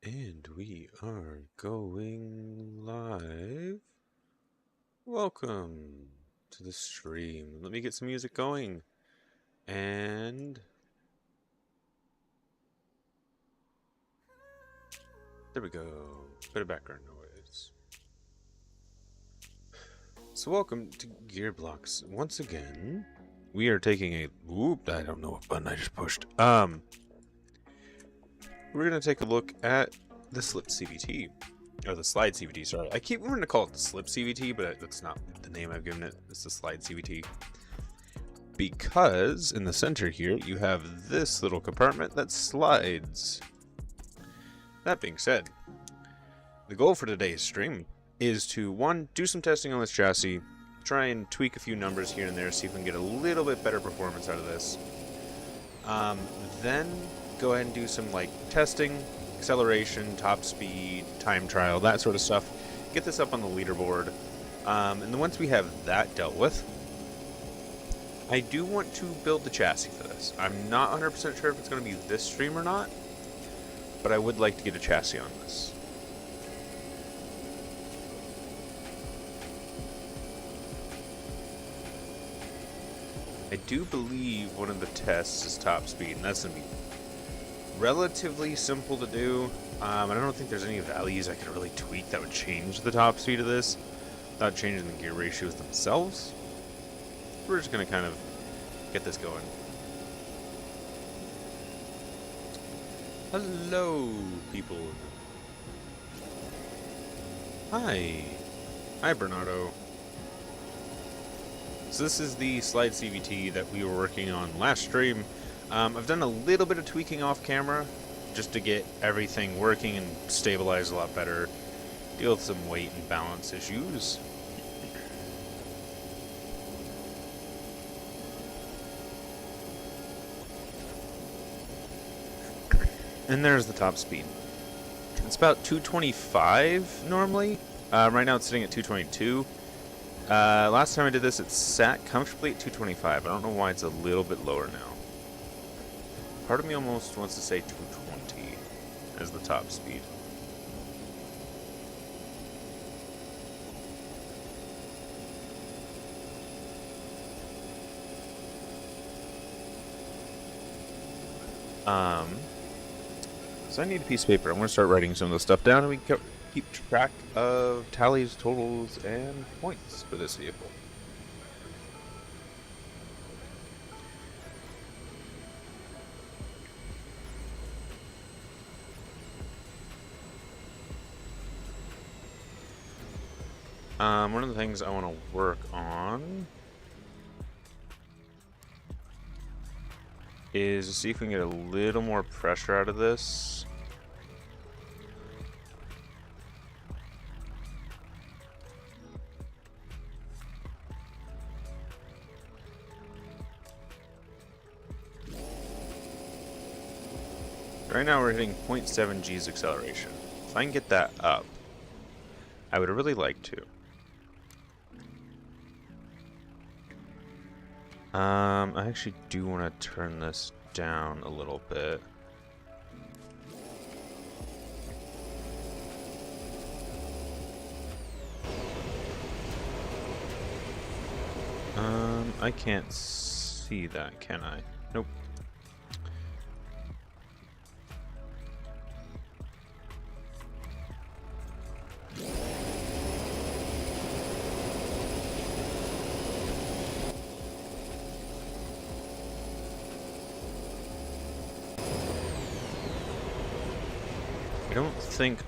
And we are going live. Welcome to the stream. Let me get some music going. And there we go. Bit of background noise. So welcome to Gearblocks. Once again, we are taking a I don't know what button I just pushed. We're gonna take a look at the slip CVT. Or the slide CVT, sorry. I keep wanting to call it the slip CVT, but that's not the name I've given it. It's the slide CVT. Because in the center here, you have this little compartment that slides. That being said, the goal for today's stream is to, one, do some testing on this chassis, try and tweak a few numbers here and there, see if we can get a little bit better performance out of this. Then go ahead and do some testing, acceleration, top speed, time trial, that sort of stuff. Get this up on the leaderboard. And then once we have that dealt with, I do want to build the chassis for this. I'm not 100% sure if it's going to be this stream or not, but I would like to get a chassis on this. I do believe one of the tests is top speed, and that's going to be relatively simple to do. I don't think there's any values I could really tweak that would change the top speed of this without changing the gear ratios themselves. We're just going to kind of get this going. Hello, people. Hi. Hi, Bernardo. So this is the slide CVT that we were working on last stream. I've done a little bit of tweaking off camera just to get everything working and stabilized a lot better. Deal with some weight and balance issues. And there's the top speed. It's about 225 normally. Right now it's sitting at 222. Last time I did this, it sat comfortably at 225. I don't know why it's a little bit lower now. Part of me almost wants to say 220 as the top speed. So I need a piece of paper. I'm going to start writing some of the stuff down, and we can keep track of tallies, totals, and points for this vehicle. One of the things I want to work on is to see if we can get a little more pressure out of this. Right now we're hitting 0.7 G's acceleration. If I can get that up, I would really like to. I actually do want to turn this down a little bit. I can't see that, can I? Nope. I don't think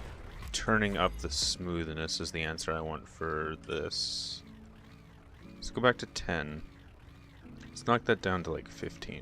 turning up the smoothness is the answer I want for this. Let's go back to 10. Let's knock that down to like 15.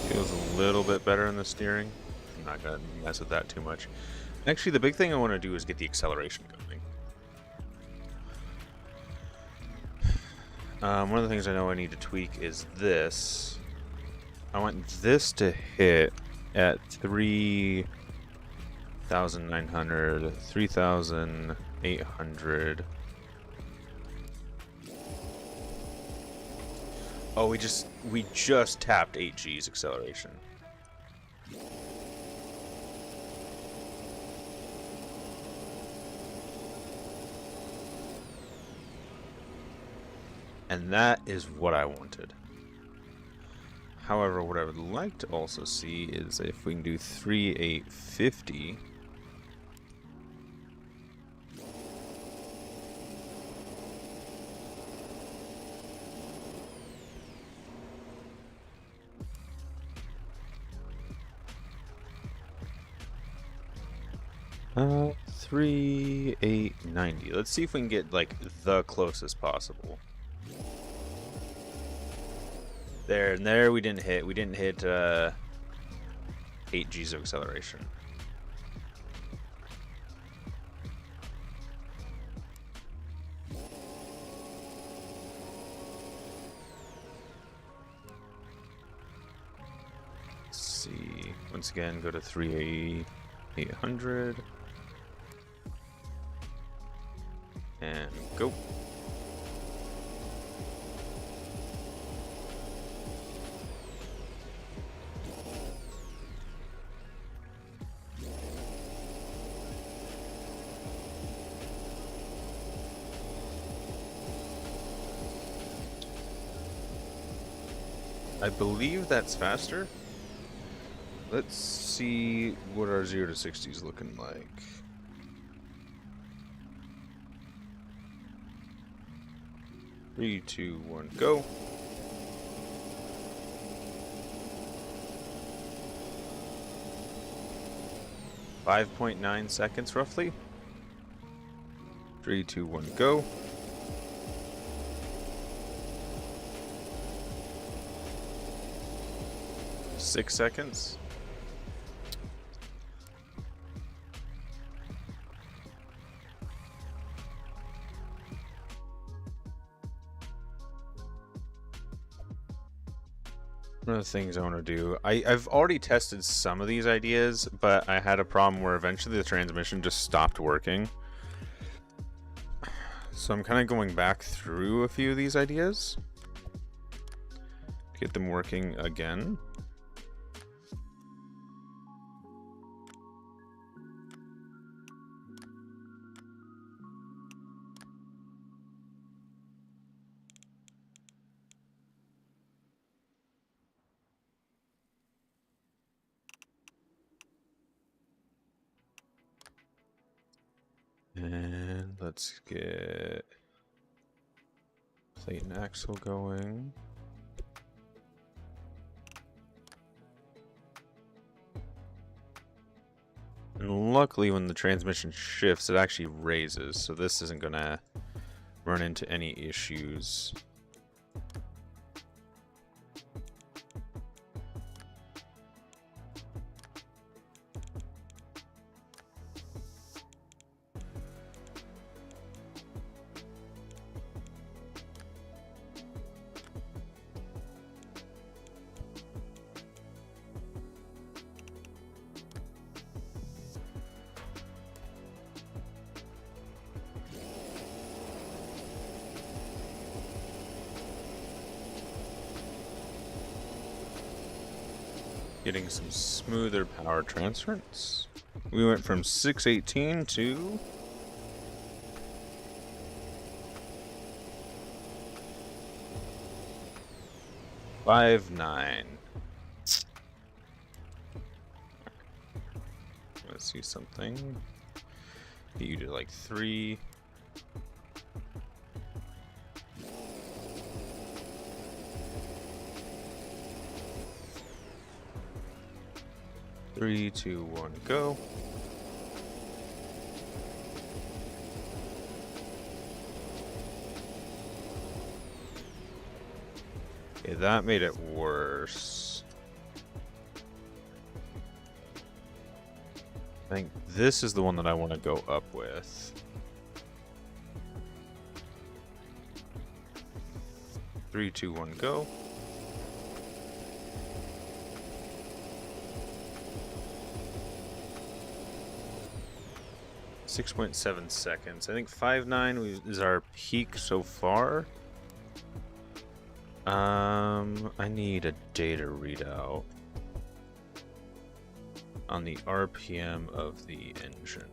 Feels a little bit better in the steering. I'm not gonna mess with that too much. Actually, the big thing I want to do is get the acceleration going. One of the things I know I need to tweak is this. I want this to hit at 3,900, 3,800. Oh, we just tapped 8G's acceleration. And that is what I wanted. However, what I would like to also see is if we can do 3,850. Uh, 3,890. Let's see if we can get like the closest possible. There and there we didn't hit. We didn't hit 8G's of acceleration. Let's see. Once again, go to 3,800 and go. I believe that's faster. Let's see what our 0 to 60 is looking like. Three, two, one, go. .9 seconds roughly. 3, 2, 1, go. Six seconds. One of the things I want to do, I've already tested some of these ideas, but I had a problem where eventually the transmission just stopped working. So I'm kind of going back through a few of these ideas to get them working again. And let's get plate and axle going. And luckily when the transmission shifts, it actually raises, so this isn't gonna run into any issues. Getting some smoother power transference. We went from 618 to 5.9. Let's see something. You did like 3. Three, two, one, go. Okay, that made it worse. Thank This is the one that I want to go up with. 3, 2, 1, go. .7 seconds. I think 5.9 is our peak so far. I need a data readout on the RPM of the engine.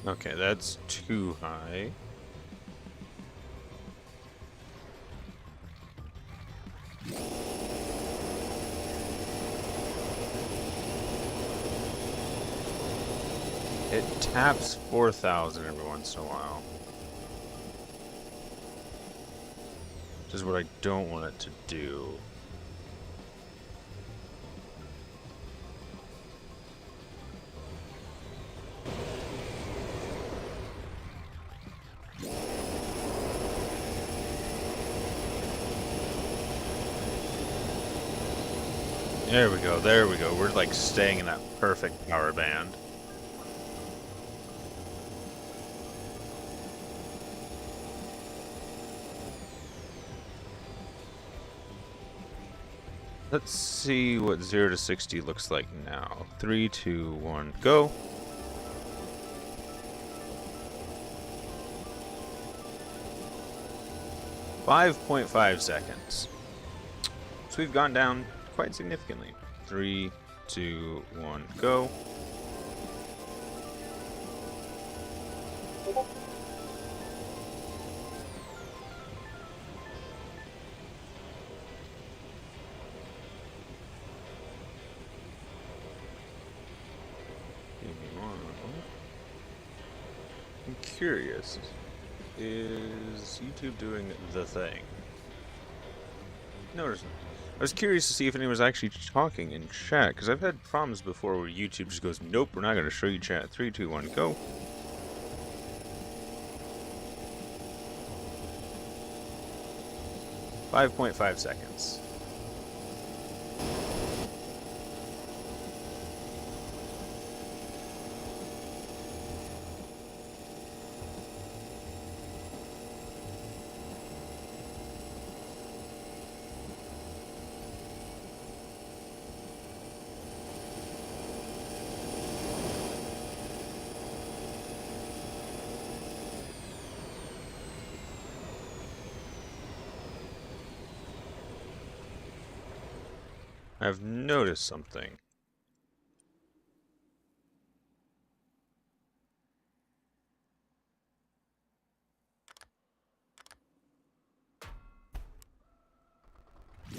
Okay, that's too high. It taps 4,000 every once in a while. Which is what I don't want it to do. There we go, there we go. We're like staying in that perfect power band. Let's see what 0 to 60 looks like now. 3, 2, 1, go. .5 seconds. So we've gone down quite significantly. 3, 2, 1, go. I'm curious. Is YouTube doing the thing? Notice. I was curious to see if anyone was actually talking in chat, because I've had problems before where YouTube just goes, nope, we're not going to show you chat. 3, 2, 1, go. .5 seconds. I've noticed something.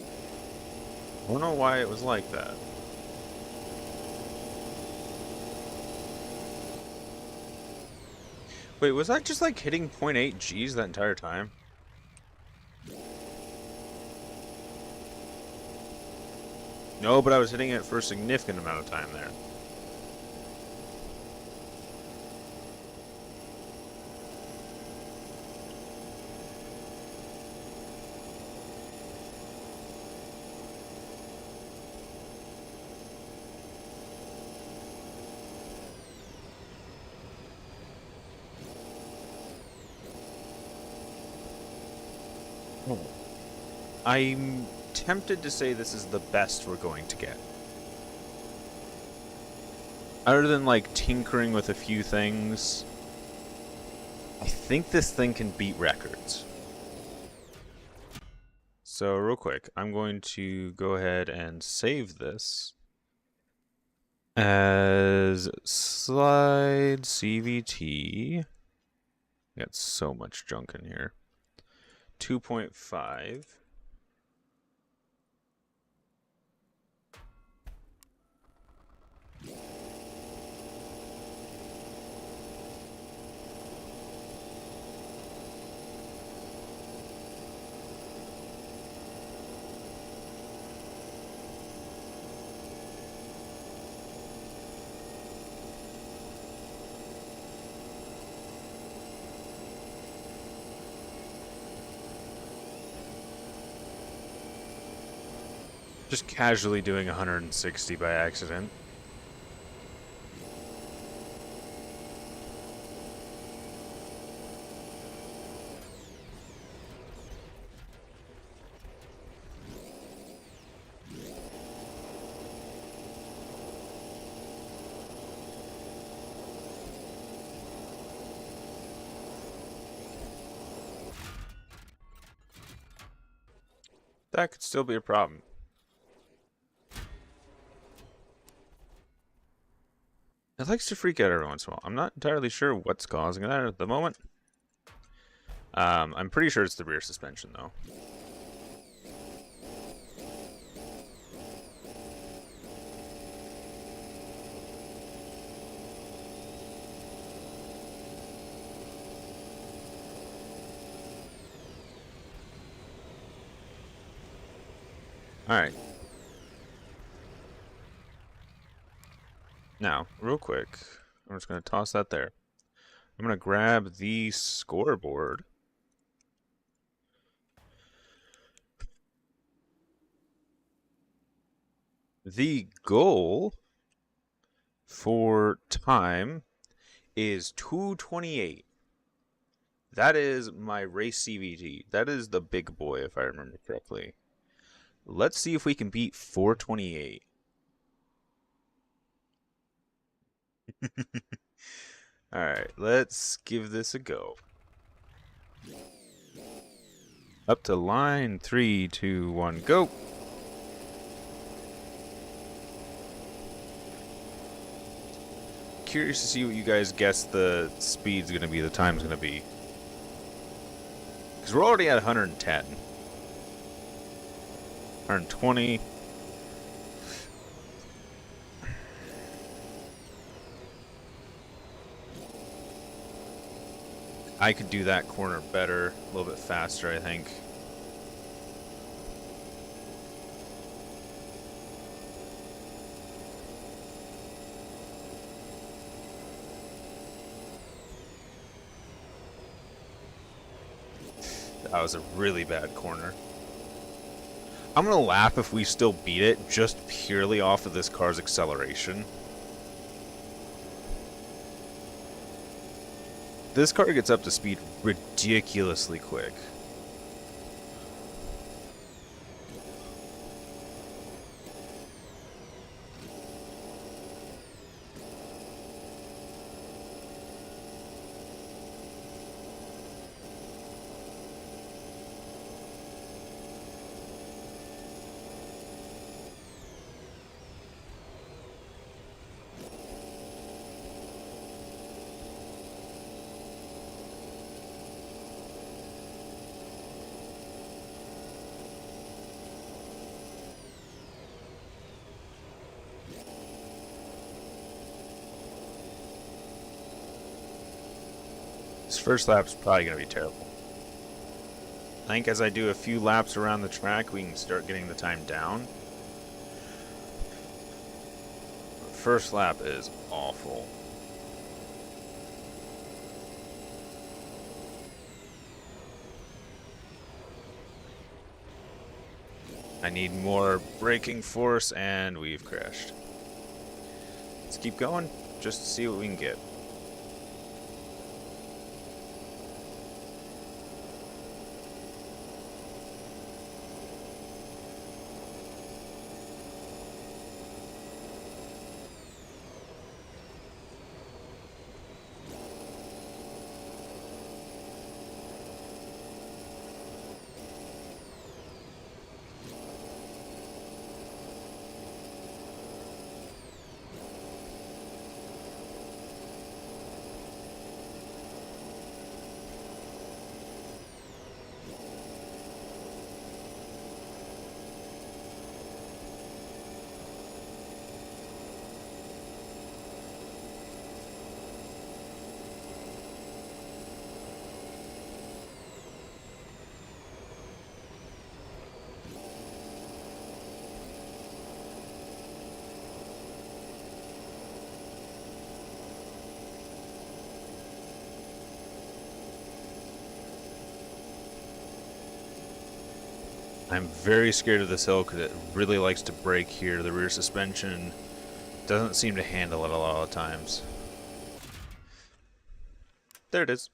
I don't know why it was like that. Wait, was that just like hitting 0.8 Gs that entire time? No, but I was hitting it for a significant amount of time there. I'm tempted to say this is the best we're going to get. Other than like tinkering with a few things, I think this thing can beat records. So real quick, I'm going to go ahead and save this as slide CVT. Got so much junk in here. 2.5. Just casually doing 160 by accident. That could still be a problem. It likes to freak out every once in a while. I'm not entirely sure what's causing that at the moment. I'm pretty sure it's the rear suspension, though. Alright. Now, real quick, I'm just going to toss that there. I'm going to grab the scoreboard. The goal for time is 2:28. That is my race CVT. That is the big boy, if I remember correctly. Let's see if we can beat 4:28. Alright, let's give this a go. Up to line 3, 2, 1, go! Curious to see what you guys guess the speed's going to be, the time's going to be. Because we're already at 110. 120. I could do that corner better, a little bit faster, I think. That was a really bad corner. I'm gonna laugh if we still beat it just purely off of this car's acceleration. This car gets up to speed ridiculously quick. This first lap's probably going to be terrible. I think as I do a few laps around the track, we can start getting the time down. First lap is awful. I need more braking force, and we've crashed. Let's keep going, just to see what we can get. I'm very scared of this hill because it really likes to brake here. The rear suspension doesn't seem to handle it a lot of times. There it is.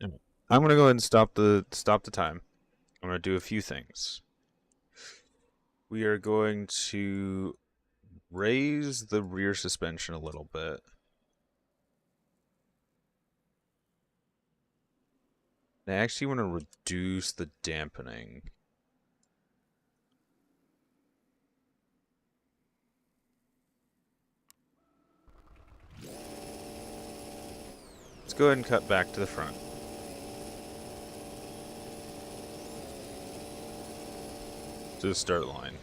I'm gonna go ahead and stop the time. I'm gonna do a few things. We are going to raise the rear suspension a little bit. I actually want to reduce the dampening. Let's go ahead and cut back to the front. To the start line.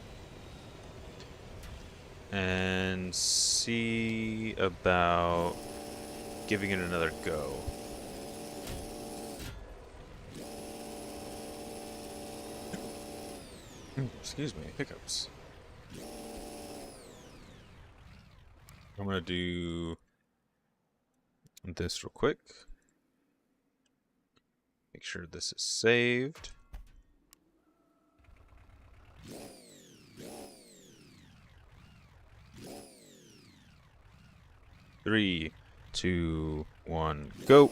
And see about giving it another go. Excuse me, hiccups. I'm gonna do this real quick. Make sure this is saved. Three, two, one, go.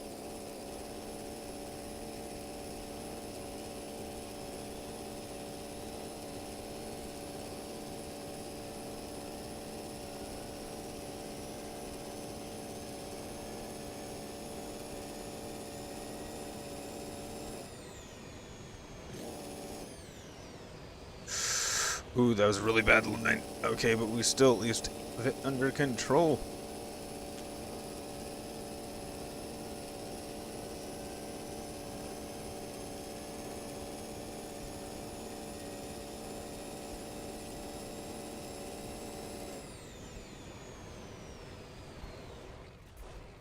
Ooh, that was a really bad line. Okay, but we still at least have it under control.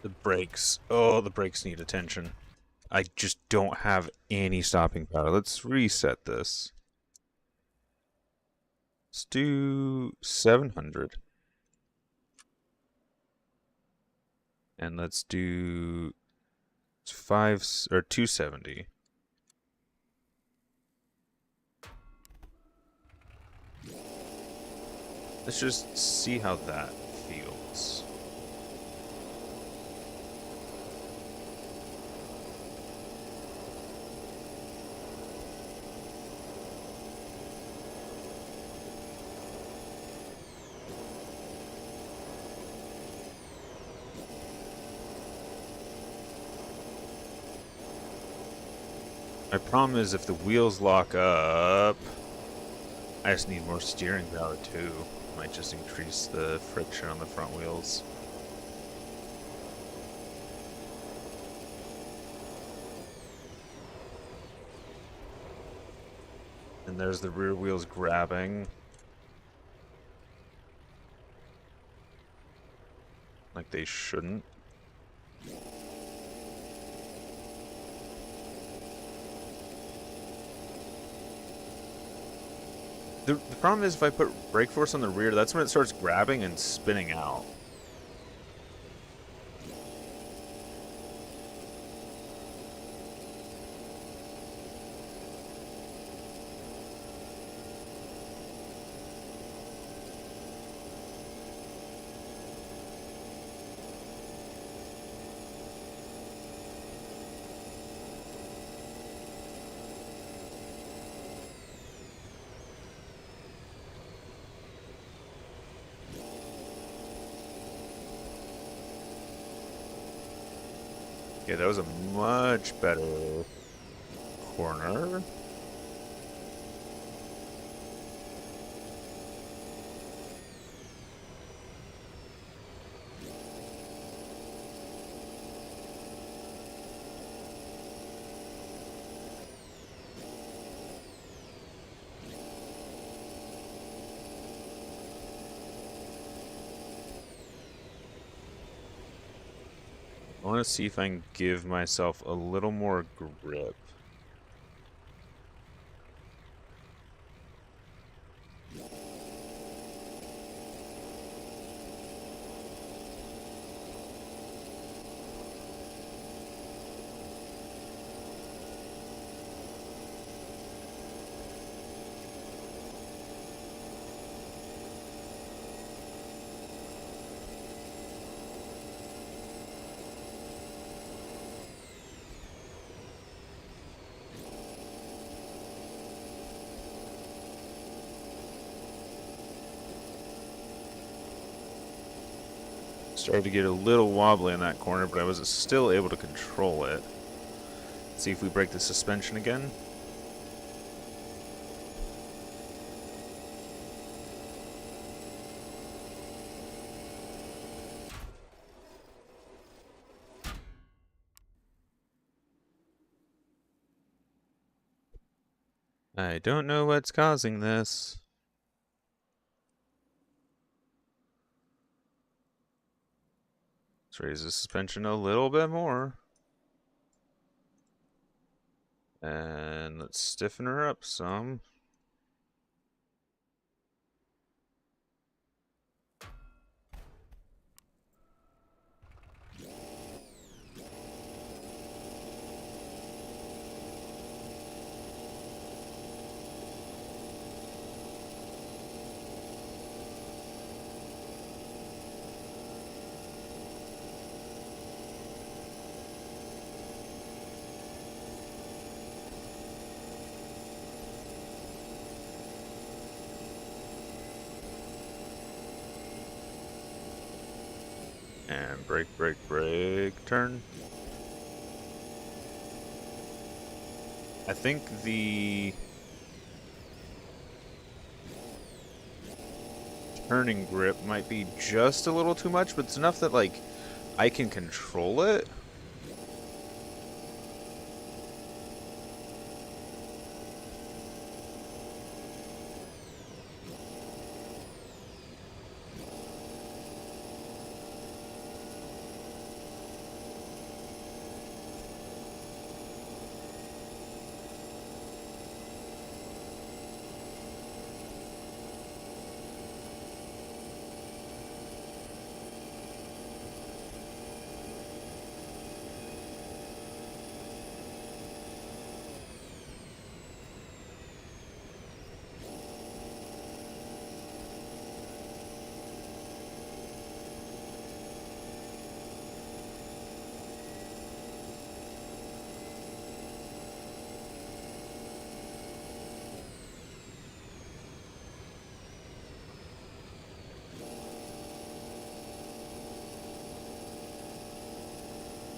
The brakes. Oh, the brakes need attention. I just don't have any stopping power. Let's reset this. Let's do 700. And let's do 270. Let's just see how that feels. My problem is if the wheels lock up, I just need more steering power too. Might just increase the friction on the front wheels. And there's the rear wheels grabbing. Like they shouldn't. The problem is if I put brake force on the rear, that's when it starts grabbing and spinning out. Yeah, that was a much better corner. I want to see if I can give myself a little more grip. Started to get a little wobbly in that corner, but I was still able to control it. Let's see if we break the suspension again. I don't know what's causing this. Let's raise the suspension a little bit more. And let's stiffen her up some. And brake, brake, brake, turn. I think the turning grip might be just a little too much, but it's enough that, like, I can control it.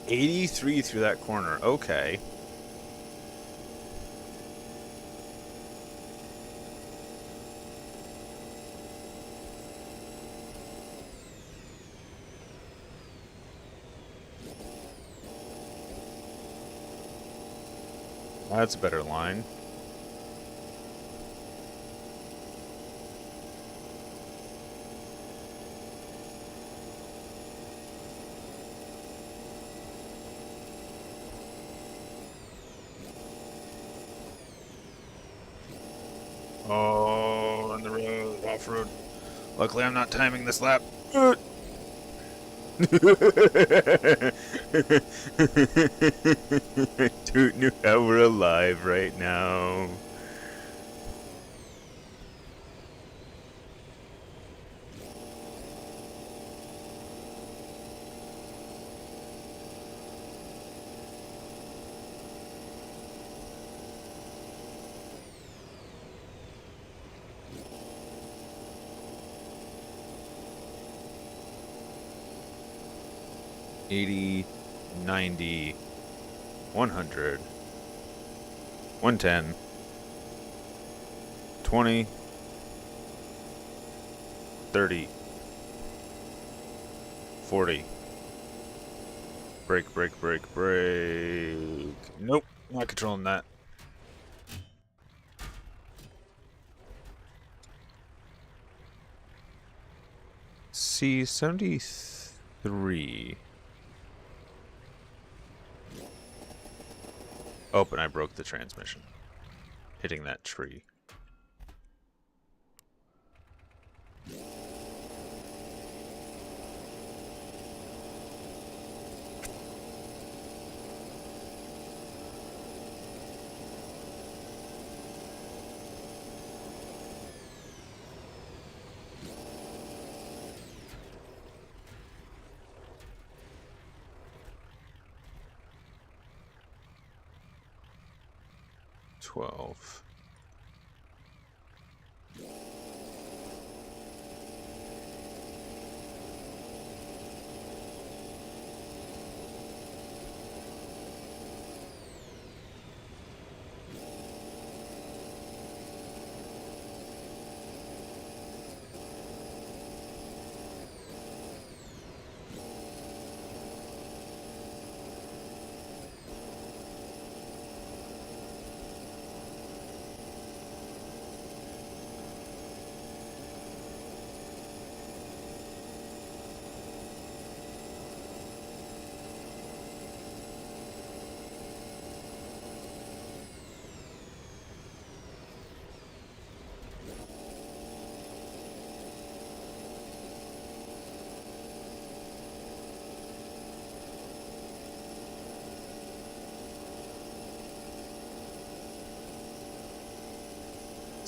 $83 through that corner. Okay. That's a better line. Oh, on the road, off-road. Luckily, I'm not timing this lap. I don't know how we're alive right now. $80, $90, $100, $110, $20, $30, $40. Brake, brake, brake, brake. Nope, not controlling that. C73. Oh, and I broke the transmission, hitting that tree. $12.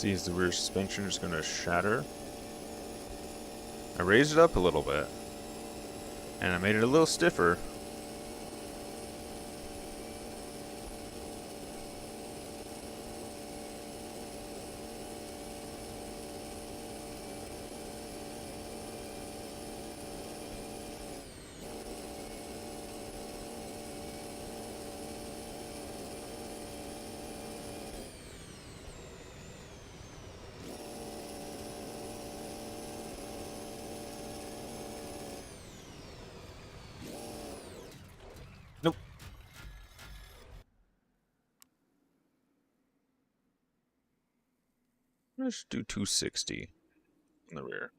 See, is the rear suspension just going to shatter? I raised it up a little bit, and I made it a little stiffer. Nope. Let's do 260 in the rear.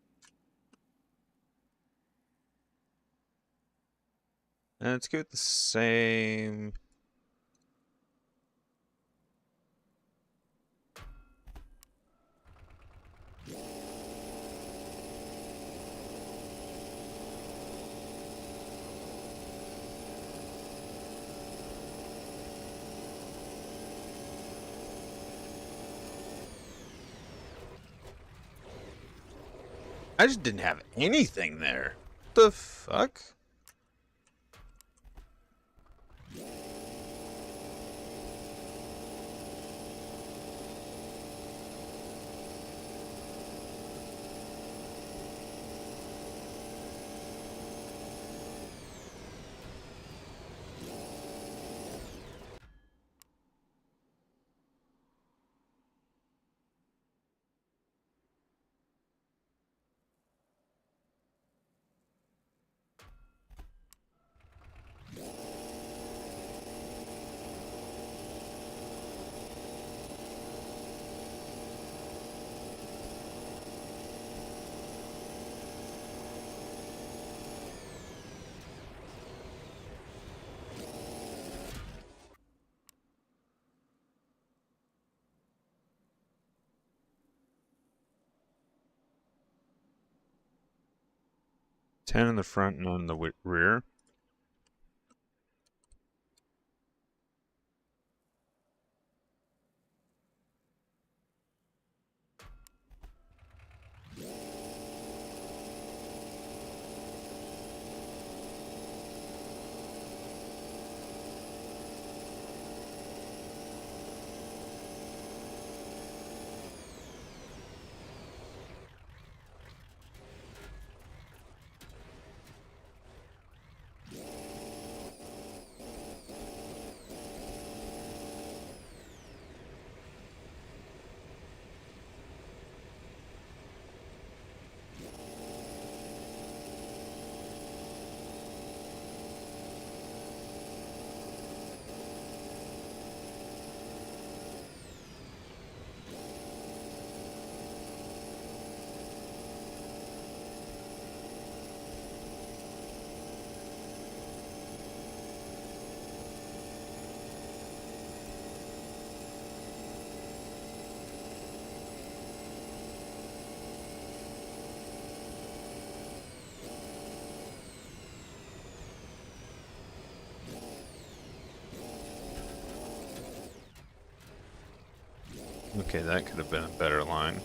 And let's give it the same. I just didn't have anything there. What the fuck? Ten in the front, none in the rear. Okay, that could have been a better line.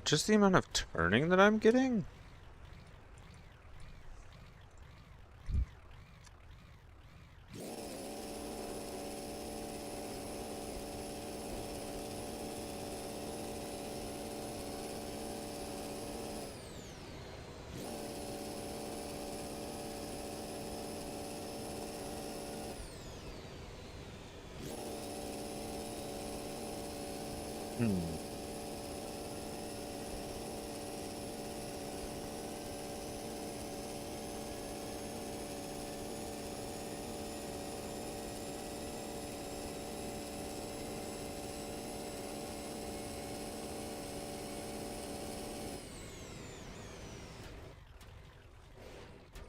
it just the amount of turning that I'm getting? Hmm.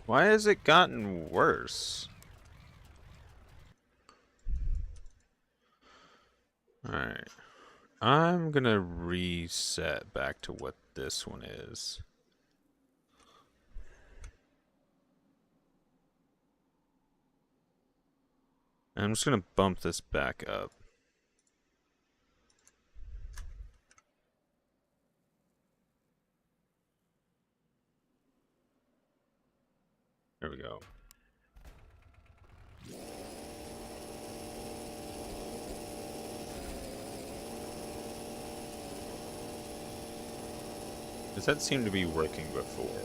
Why has it gotten worse? Alright. I'm gonna reset back to what this one is. And I'm just gonna bump this back up. There we go. Does that seem to be working before?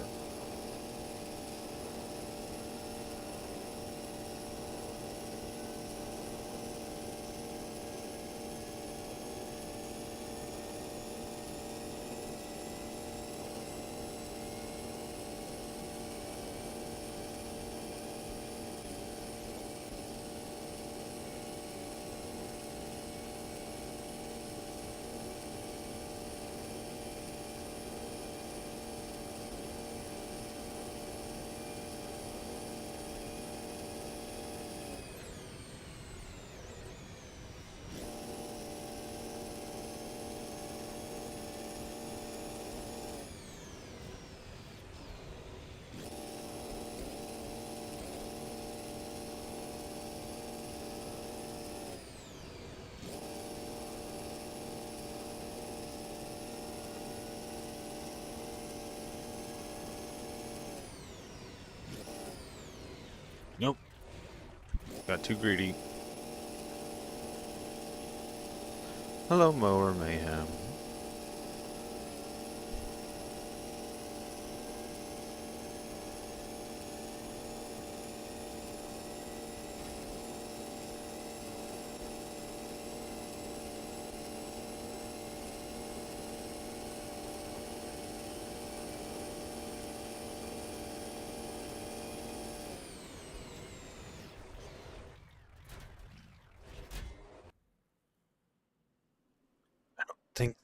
Nope. Got too greedy. Hello, Mower Mayhem.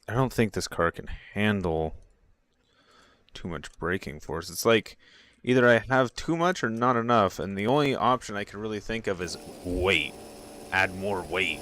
I don't think this car can handle too much braking force. It's like either I have too much or not enough, and the only option I can really think of is weight. Add more weight.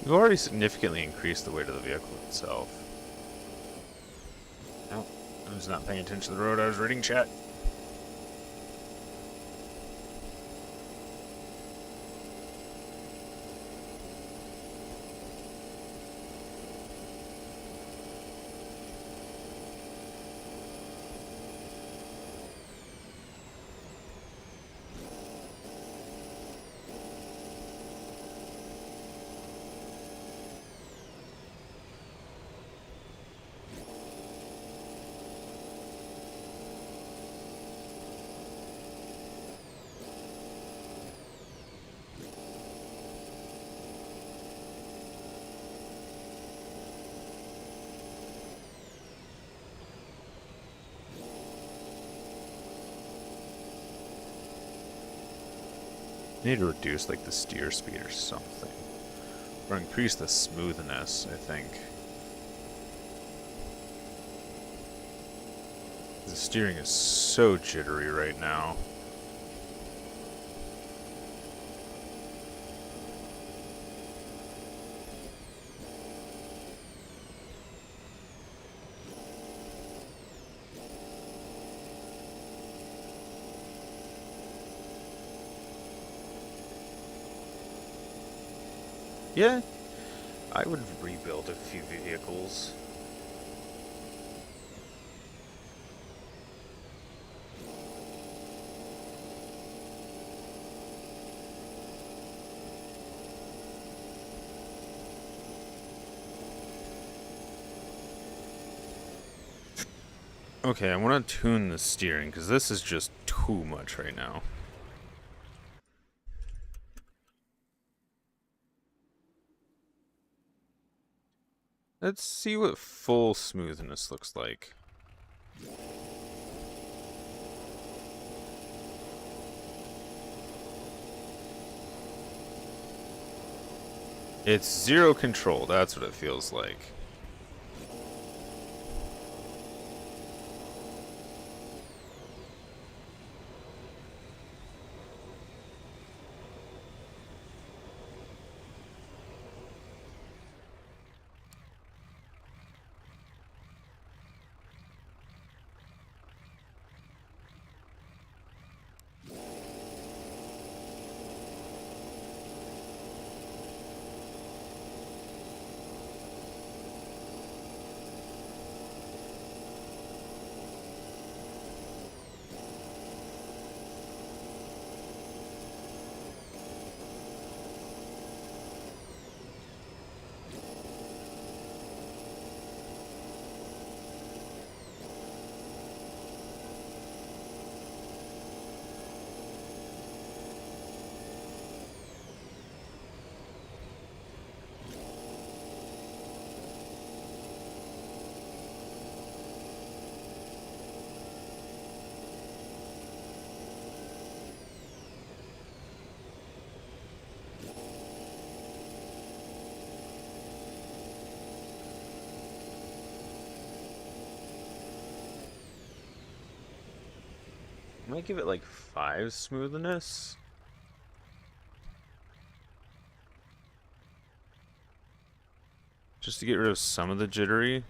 We've already significantly increased the weight of the vehicle itself. Oh, I was not paying attention to the road. I was reading chat. I need to reduce like the steer speed or something. Or increase the smoothness, I think. The steering is so jittery right now. Yeah, I would rebuild a few vehicles. Okay, I want to tune the steering because this is just too much right now. Let's see what full smoothness looks like. It's zero control, that's what it feels like. I might give it like 5 smoothness. Just to get rid of some of the jittery.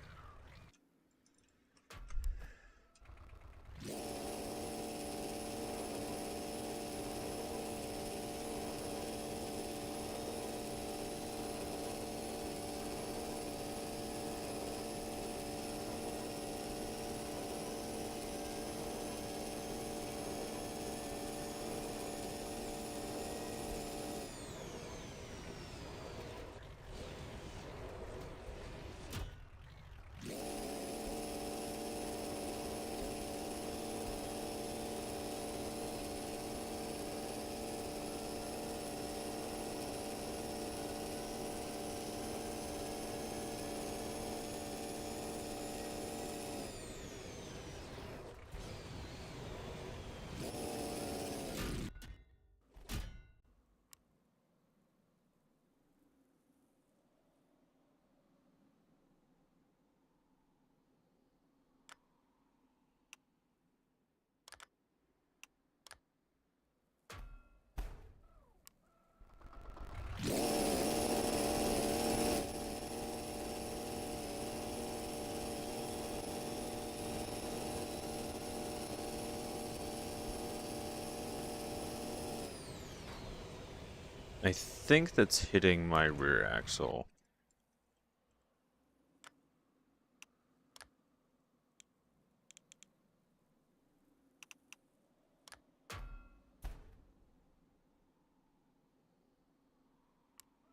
I think that's hitting my rear axle.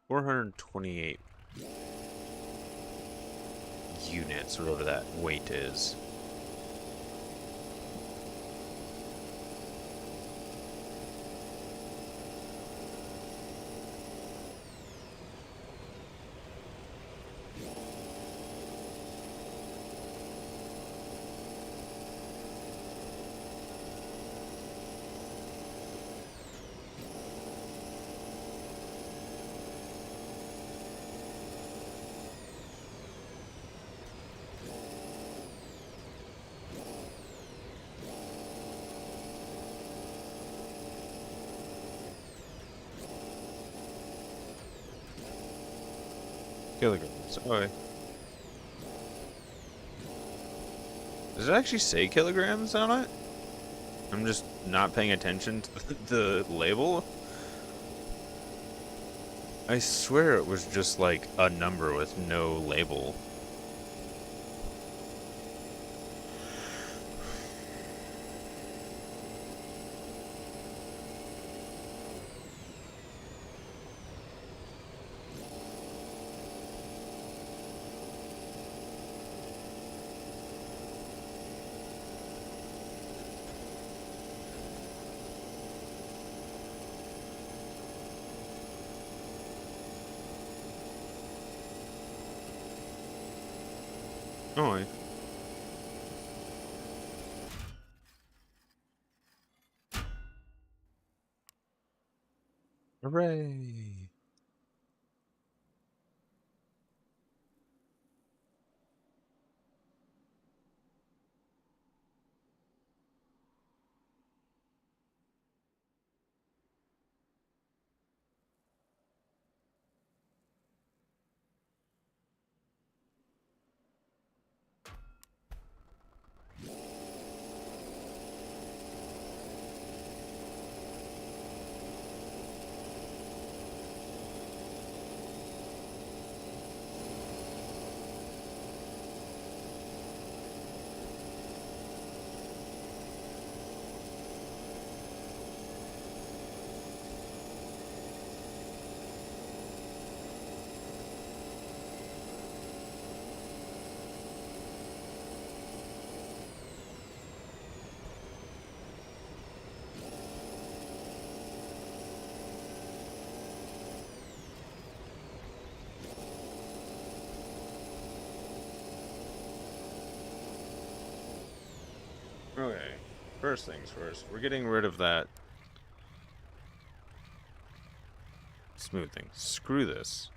$428 units, whatever that weight is. Kilograms. Okay. Does it actually say kilograms on it? I'm just not paying attention to the label. I swear it was just like a number with no label. Oh, hooray! Okay. First things first. We're getting rid of that smoothing. Screw this.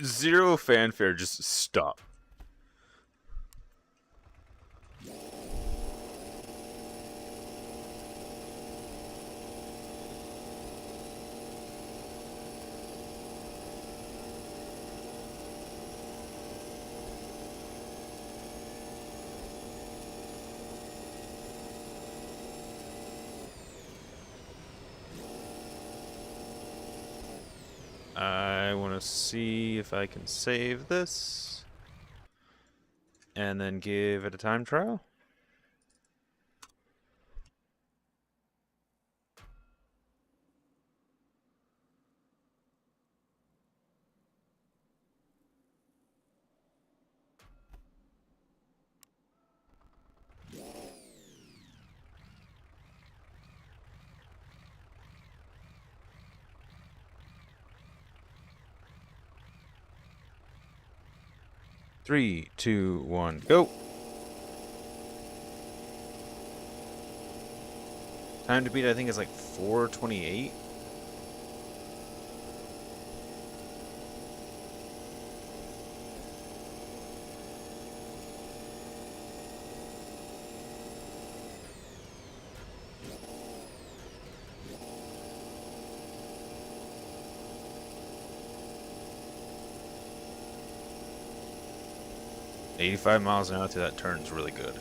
Zero fanfare, just stop. I want to see if I can save this and then give it a time trial. Three, two, one, go. Time to beat, I think, is like 4:28. $85 miles an hour through that turn is really good.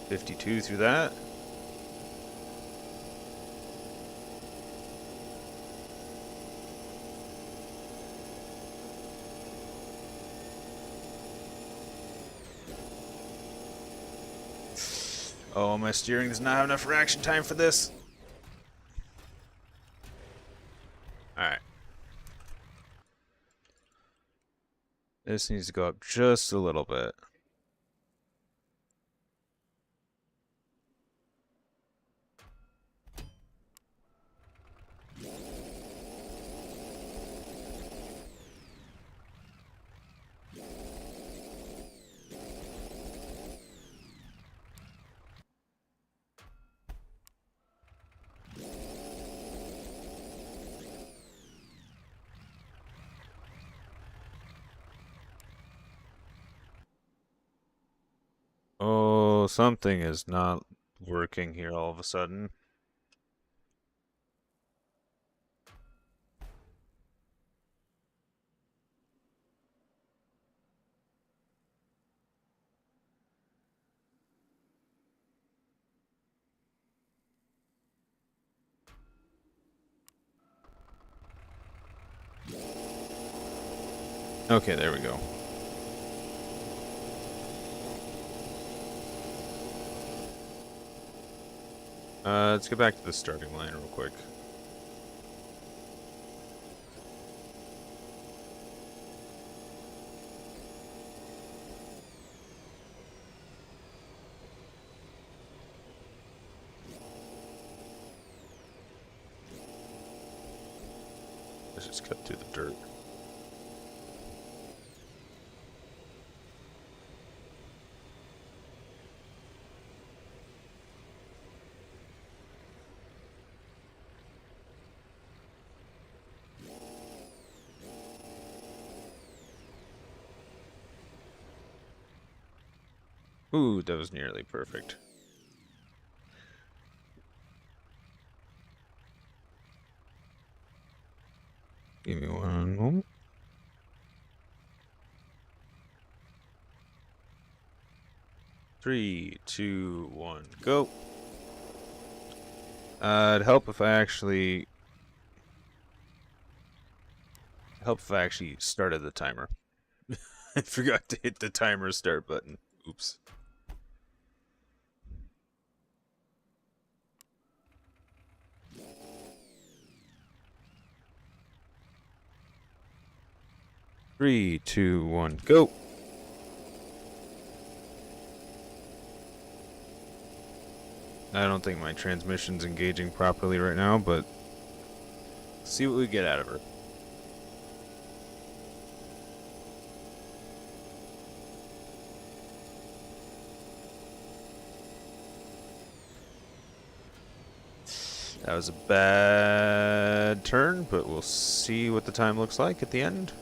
$52 through that. Oh, my steering does not have enough reaction time for this. Alright. This needs to go up just a little bit. Oh, something is not working here all of a sudden. Okay, there we go. Let's get back to the starting line real quick. Let's just cut through the dirt. Ooh, that was nearly perfect. Give me one moment. 3, 2, 1, go. It'd help if I actually started the timer. I forgot to hit the timer start button. Oops. Three, two, one, go. I don't think my transmission's engaging properly right now, but see what we get out of her. That was a bad turn, but we'll see what the time looks like at the end.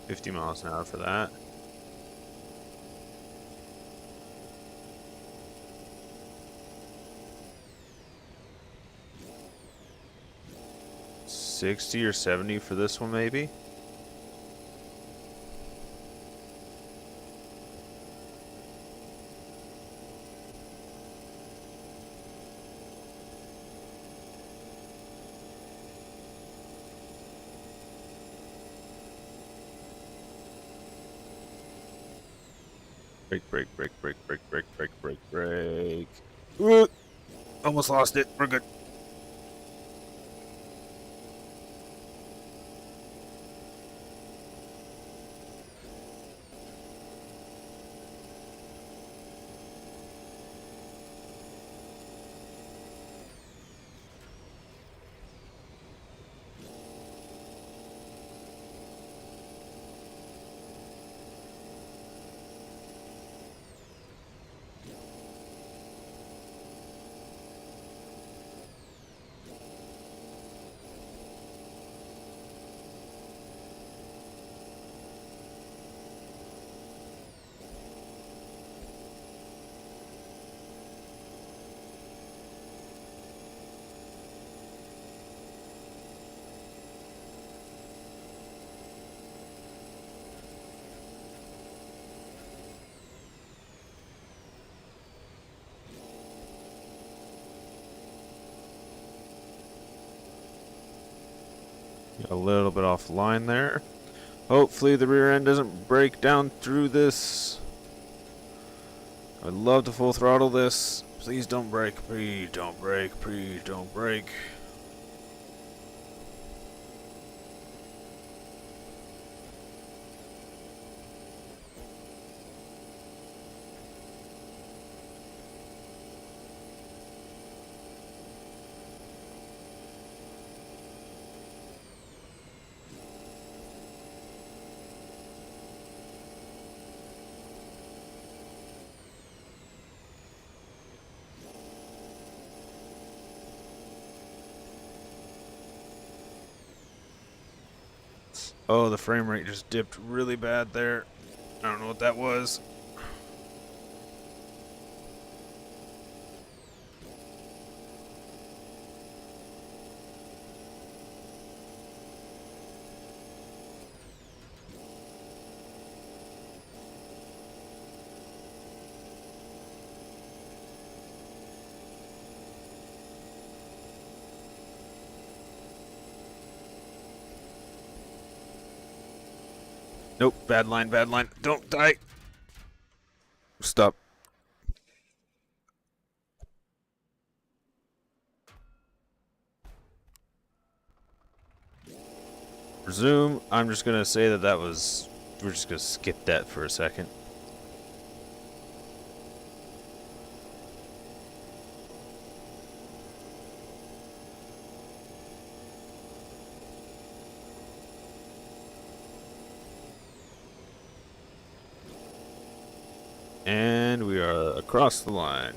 $50 miles an hour for that. $60 or $70 for this one, maybe. Brake, brake, brake, brake, brake, brake, brake, brake, brake. Ooh, almost lost it. We're good. A little bit offline there. Hopefully the rear end doesn't break down through this. I'd love to full throttle this. Please don't break. Please don't break. Please don't break. Oh, the frame rate just dipped really bad there. I don't know what that was. Nope, bad line, bad line. Don't die. Stop. Resume. I'm just gonna say that was. We're just gonna skip that for a second. And we are across the line.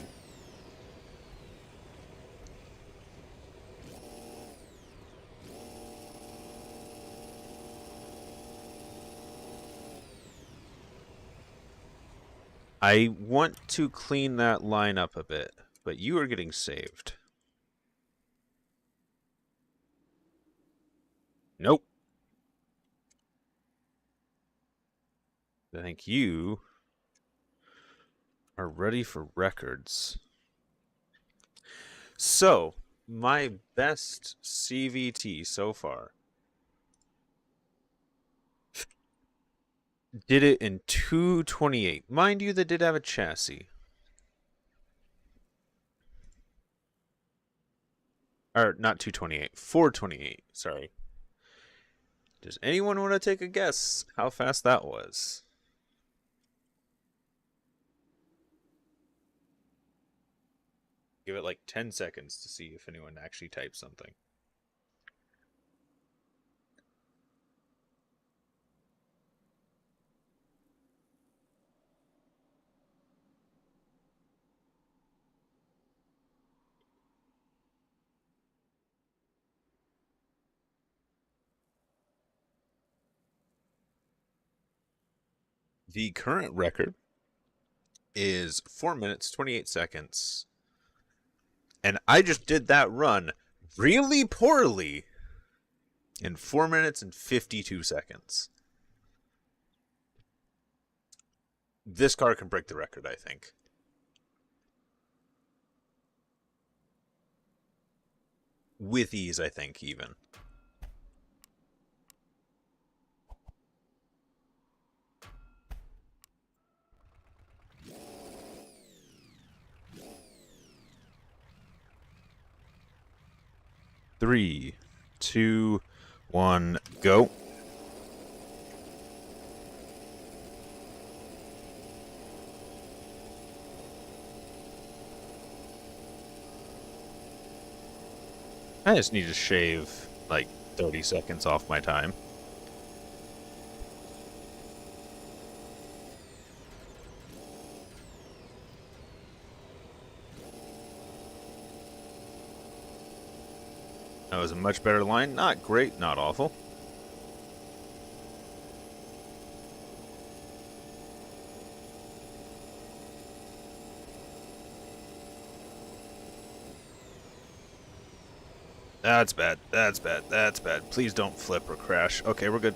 I want to clean that line up a bit, but you are getting saved. Nope. I think you are ready for records. So, my best CVT so far did it in 228. Mind you, that did have a chassis. Or, not 228, 428, sorry. Does anyone want to take a guess how fast that was? Give it like 10 seconds to see if anyone actually types something. The current record is 4 minutes, 28 seconds. And I just did that run really poorly in 4 minutes and 52 seconds. This car can break the record, I think. With ease, I think, even. Three, two, one, go. I just need to shave like 30 seconds off my time. That was a much better line. Not great, not awful. That's bad. That's bad. That's bad. Please don't flip or crash. Okay, we're good.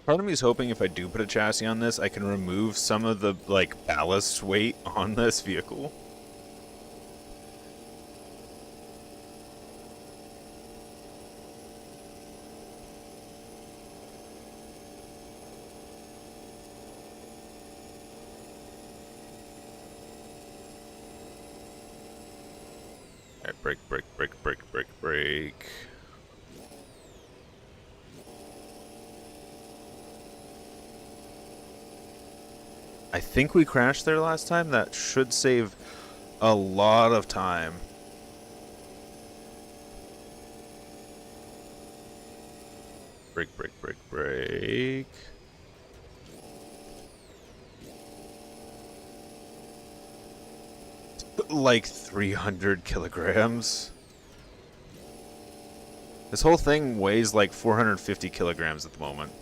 Part of me is hoping if I do put a chassis on this, I can remove some of the, like, ballast weight on this vehicle. Alright, brake. I think we crashed there last time. That should save a lot of time. Brake. Like 300 kilograms. This whole thing weighs like 450 kilograms at the moment.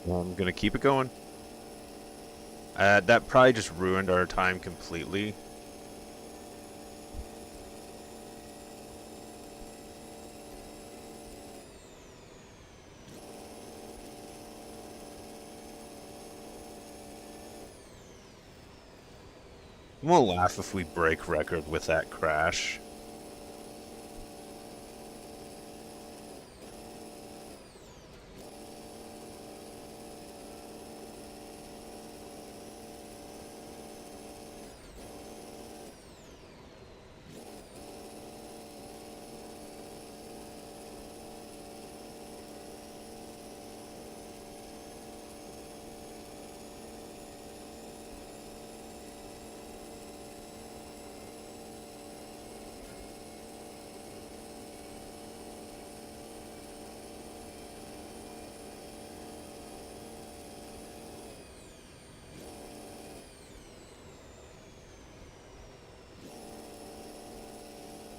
I'm gonna keep it going. That probably just ruined our time completely. We'll laugh if we break record with that crash.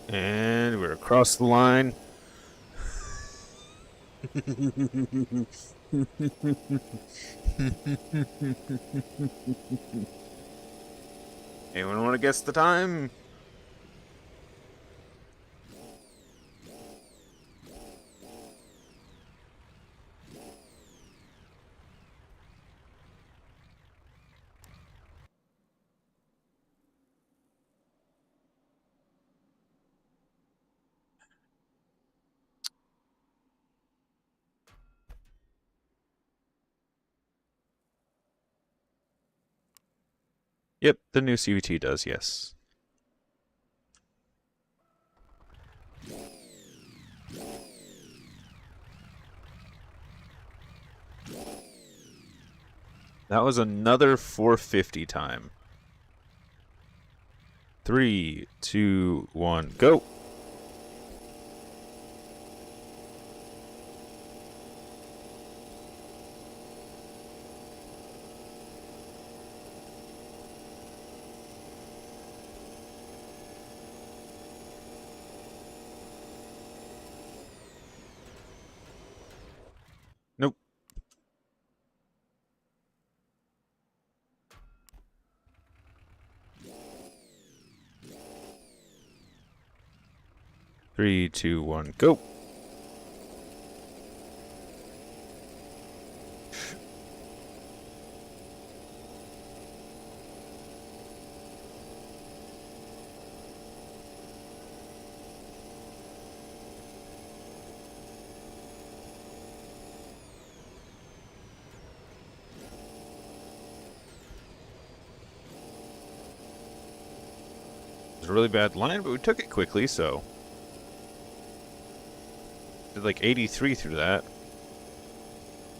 And we're across the line. Anyone want to guess the time? Yep, the new CVT does, yes. That was another 450 time. 3, 2, 1, go! Nope. Three, two, one, go! was a really bad line, but we took it quickly, so. Did like 83 through that.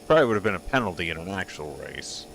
Probably would have been a penalty in an actual race.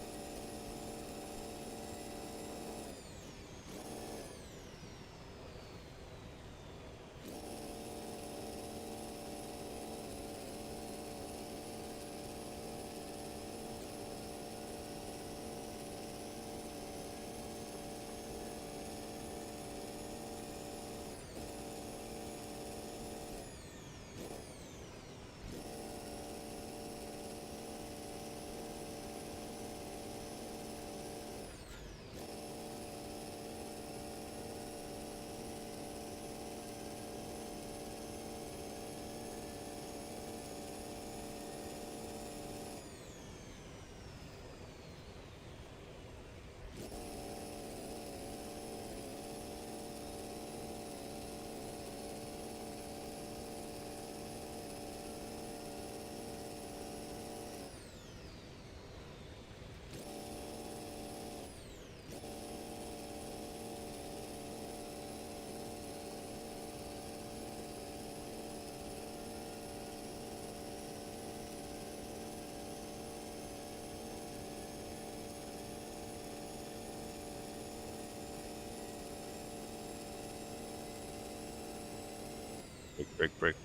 Break.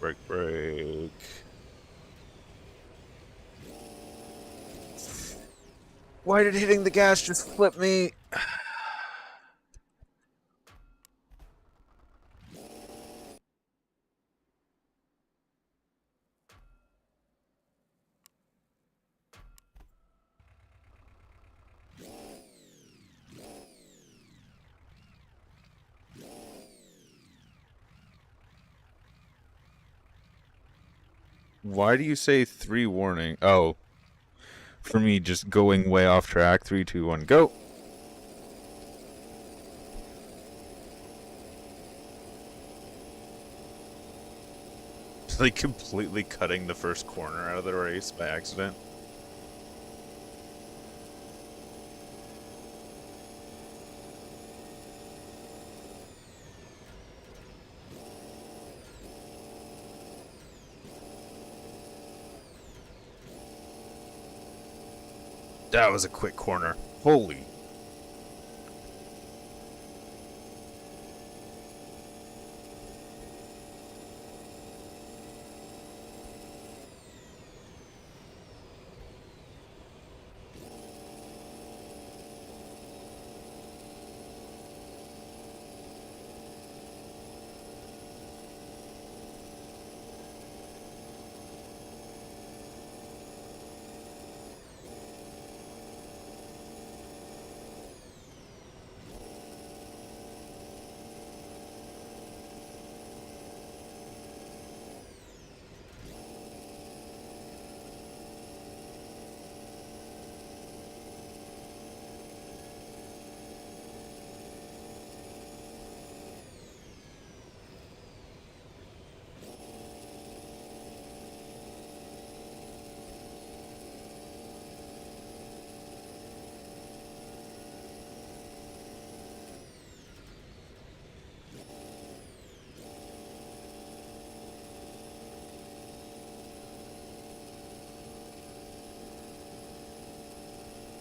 Why did hitting the gas just flip me? Why do you say 3 warning? Oh, for me just going way off track. 3, 2, 1, go. Like completely cutting the first corner out of the race by accident. That was a quick corner. Holy.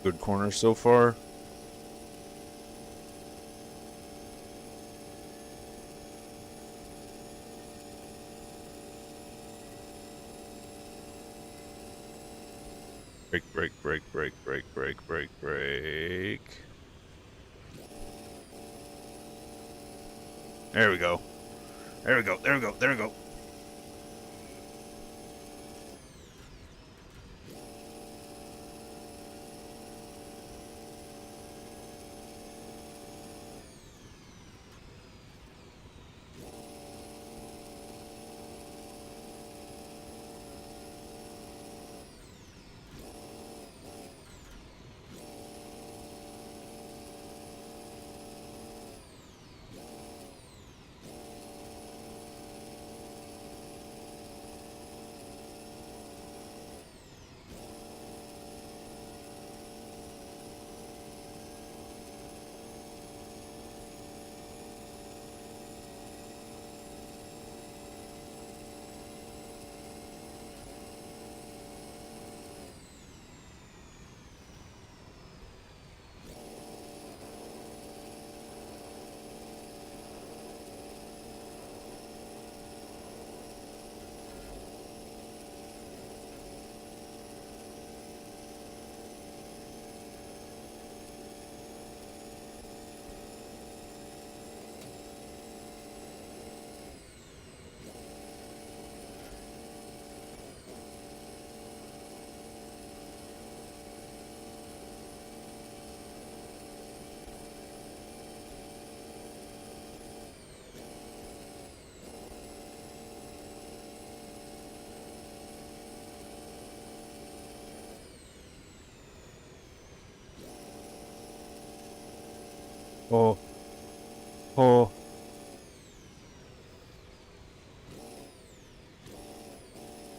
Good corner so far. Break. There we go. There we go. Oh, oh.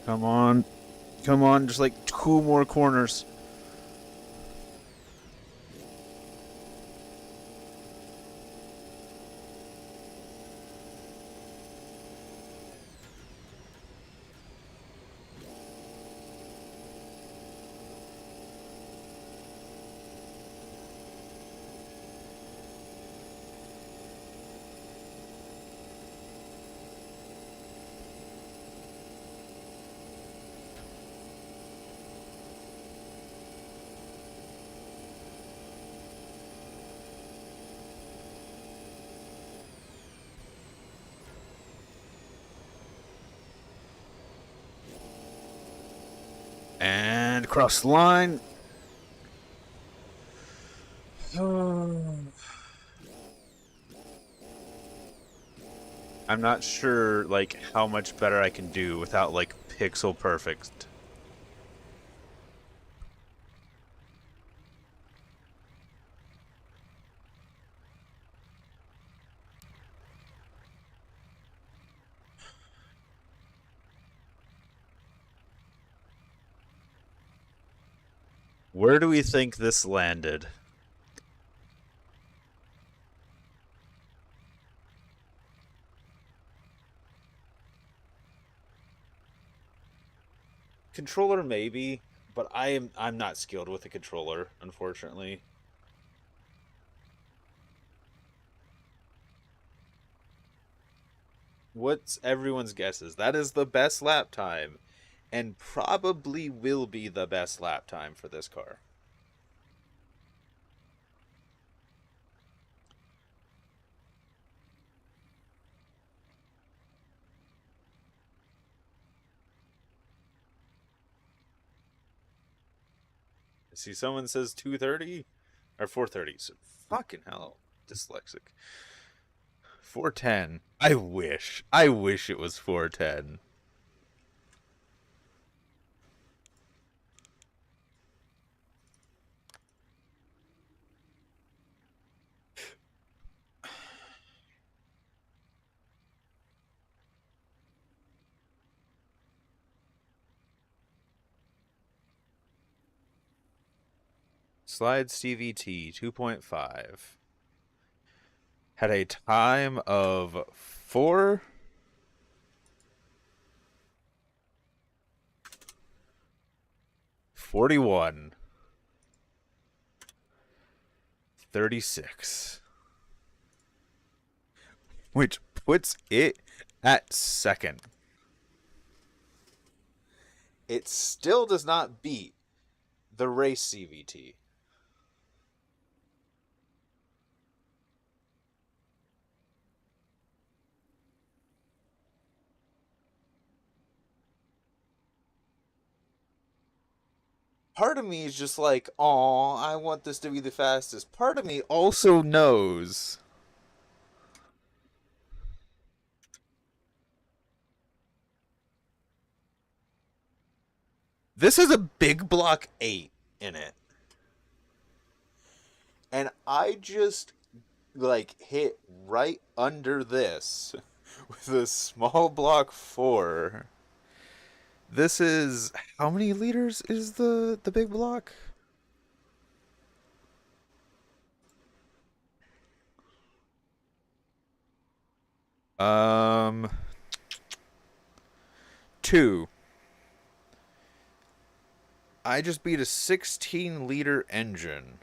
Come on. Come on, just like two more corners. And cross the line. I'm not sure like how much better I can do without like pixel perfect. Where do we think this landed? Controller maybe, but I'm not skilled with a controller, unfortunately. What's everyone's guesses? That is the best lap time, and probably will be the best lap time for this car. I see someone says 230 or 430. So fucking hell, dyslexic. 410. I wish. I wish it was 410. Slide CVT 2.5 had a time of 4:41 36, which puts it at second. It still does not beat the race CVT. Part of me is just like, oh, I want this to be the fastest. Part of me also knows this is a big block 8 in it. And I just like hit right under this with a small block 4. This is how many liters is the big block? Um 2. I just beat a 16-liter engine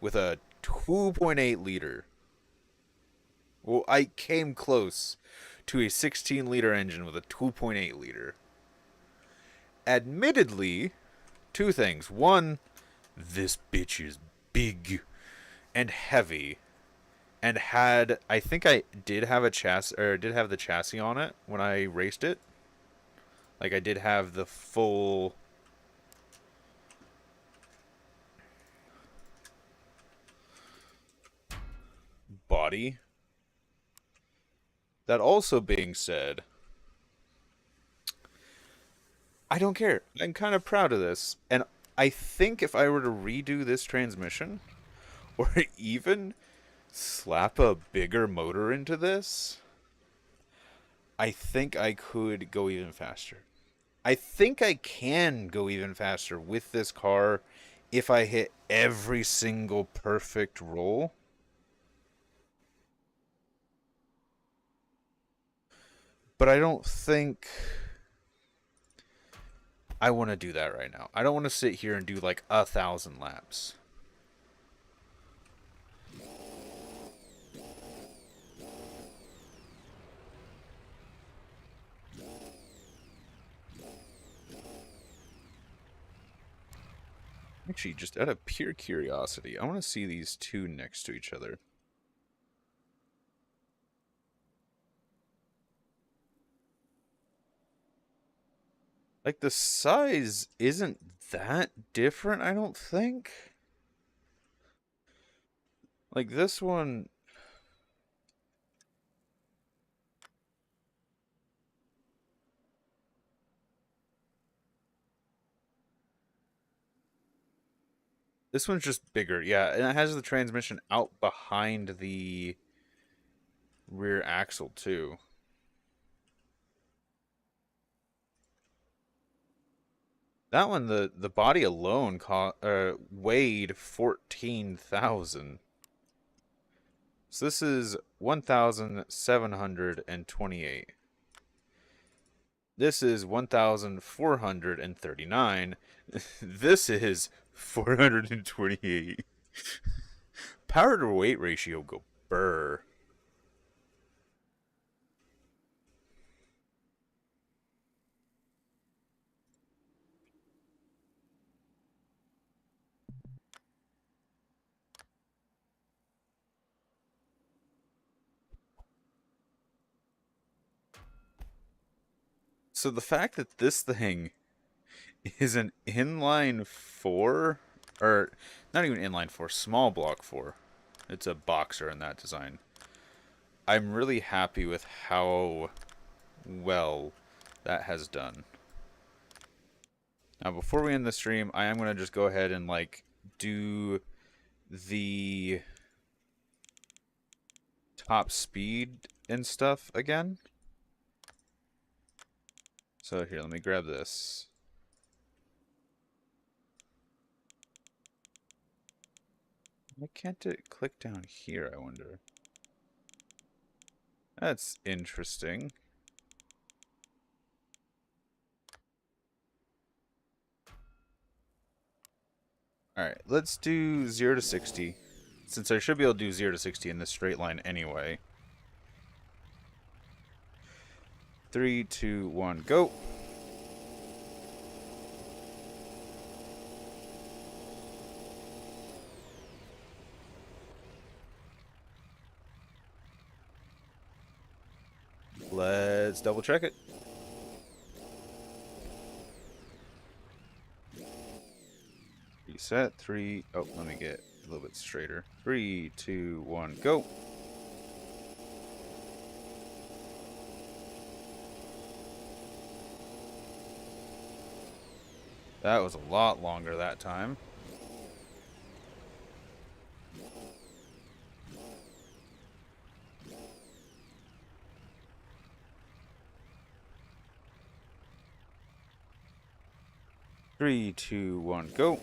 with a 2.8 liter. Well, I came close to a 16-liter engine with a 2.8 liter. Admittedly, two things. One, this bitch is big and heavy, and had I think I did have a chassis or did have the chassis on it when I raced it. Like I did have the full body. That also being said, I don't care. I'm kind of proud of this. And I think if I were to redo this transmission, or even slap a bigger motor into this, I think I could go even faster. I think I can go even faster with this car if I hit every single perfect roll. But I don't think I want to do that right now. I don't want to sit here and do like 1,000 laps. Actually, just out of pure curiosity, I want to see these two next to each other. Like, the size isn't that different, I don't think. Like, this one... This one's just bigger, yeah, and it has the transmission out behind the rear axle, too. That one, the body alone weighed 14,000. So this is 1,728. This is 1,439. This is 428. Power to weight ratio go burr. So the fact that this thing is an inline 4, or not even inline 4, small block 4. It's a boxer in that design. I'm really happy with how well that has done. Now, before we end the stream, I am going to just go ahead and, like, do the top speed and stuff again. So here, let me grab this. Why can't it click down here, I wonder? That's interesting. Alright, let's do 0 to 60. Since I should be able to do 0 to 60 in this straight line anyway. 3, 2, 1, go! Let's double check it. Reset. 3. Oh, let me get a little bit straighter. 3, 2, 1, go. That was a lot longer that time. Three, two, one, go.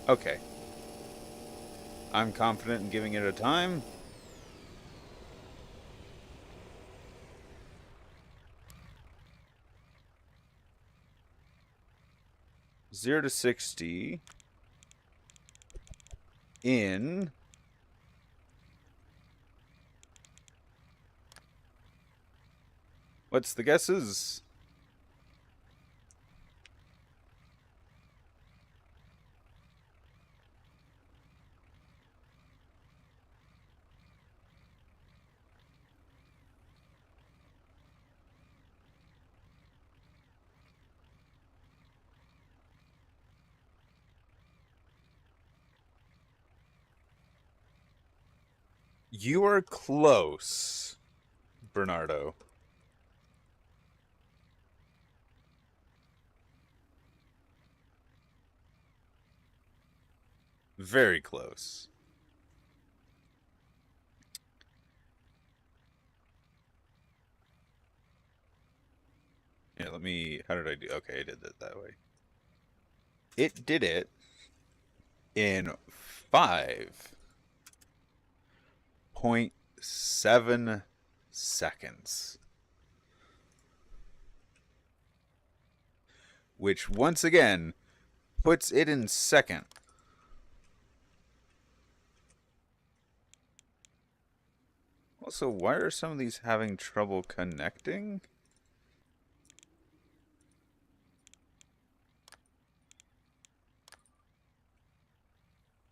Okay. I'm confident in giving it a time. Zero to 60 in what's the guesses? You are close, Bernardo. Very close. Yeah, let me... How did I do? Okay, I did it that way. It did it in 5.7 seconds. Which, once again, puts it in second. Also, why are some of these having trouble connecting?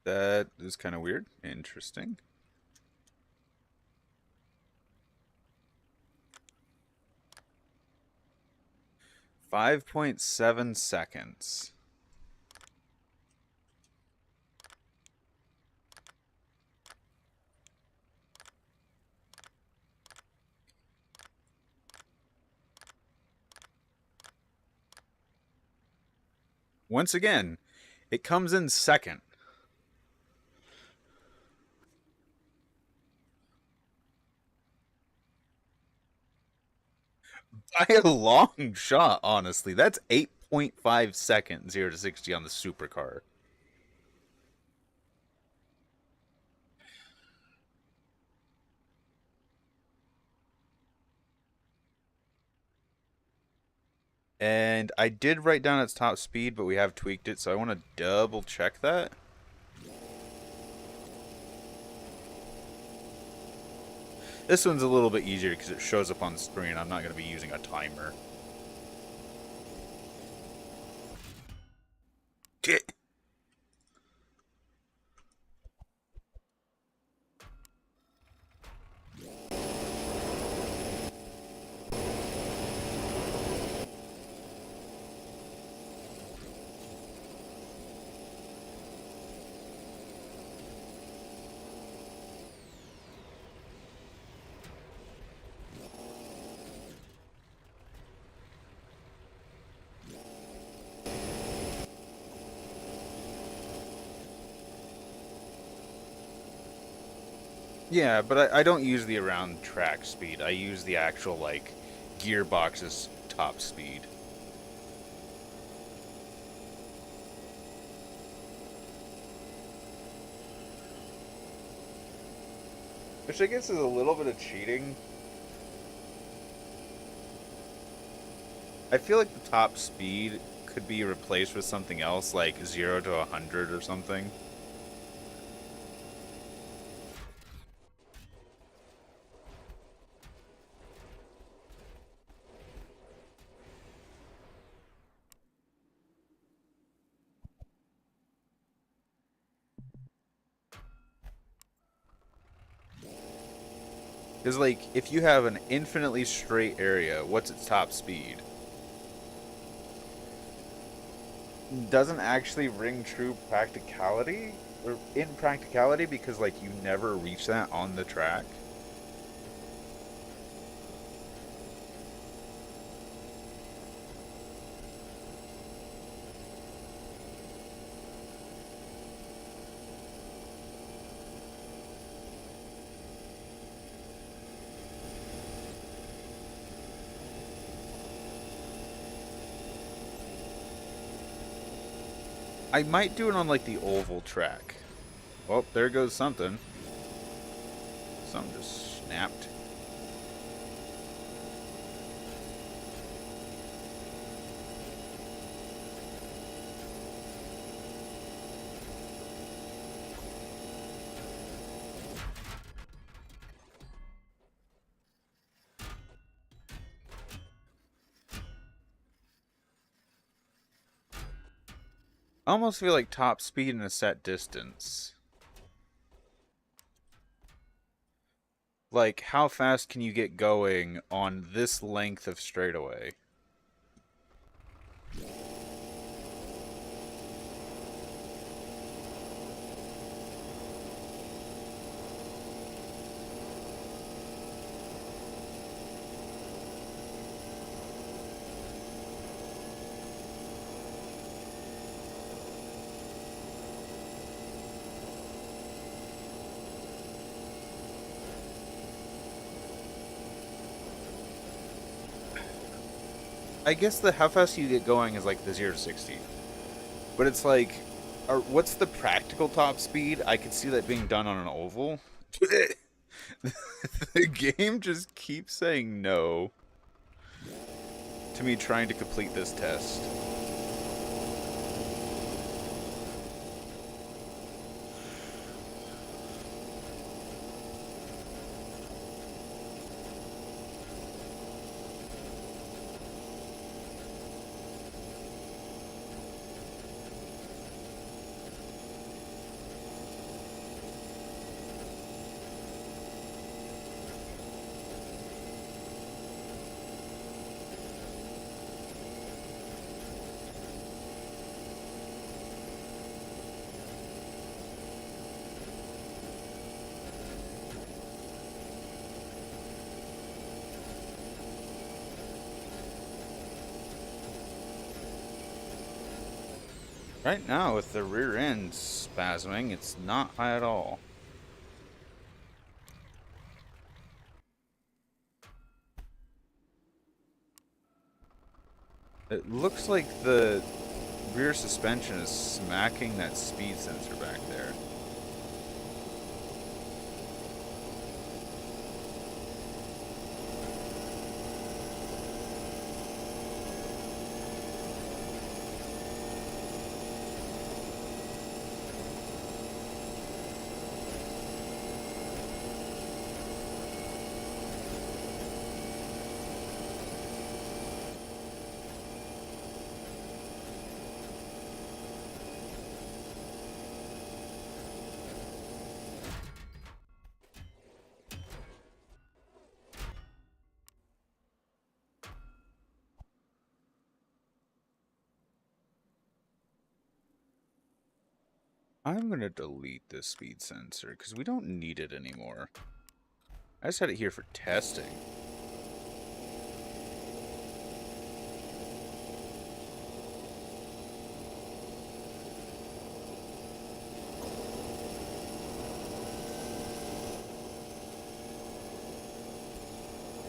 That is kind of weird. Interesting. $5.7 seconds. Once again, it comes in second. By a long shot, honestly. That's 8.5 seconds, 0 to 60 on the supercar. And I did write down its top speed, but we have tweaked it, so I want to double check that. This one's a little bit easier because it shows up on the screen. I'm not going to be using a timer. Get. Yeah, but I don't use the around track speed. I use the actual, like, gearbox's top speed. Which I guess is a little bit of cheating. I feel like the top speed could be replaced with something else, like 0 to 100 or something. Because, like, if you have an infinitely straight area, what's its top speed? Doesn't actually ring true practicality, or in practicality, because, like, you never reach that on the track. I might do it on, like, the oval track. Well, there goes something. Something just snapped. I almost feel like top speed in a set distance. Like, how fast can you get going on this length of straightaway? I guess how fast you get going is like the 0 to 60. But it's like, what's the practical top speed? I could see that being done on an oval. The game just keeps saying no to me trying to complete this test. Right now, with the rear end spasming, it's not high at all. It looks like the rear suspension is smacking that speed sensor back there. I'm going to delete this speed sensor because we don't need it anymore. I just had it here for testing.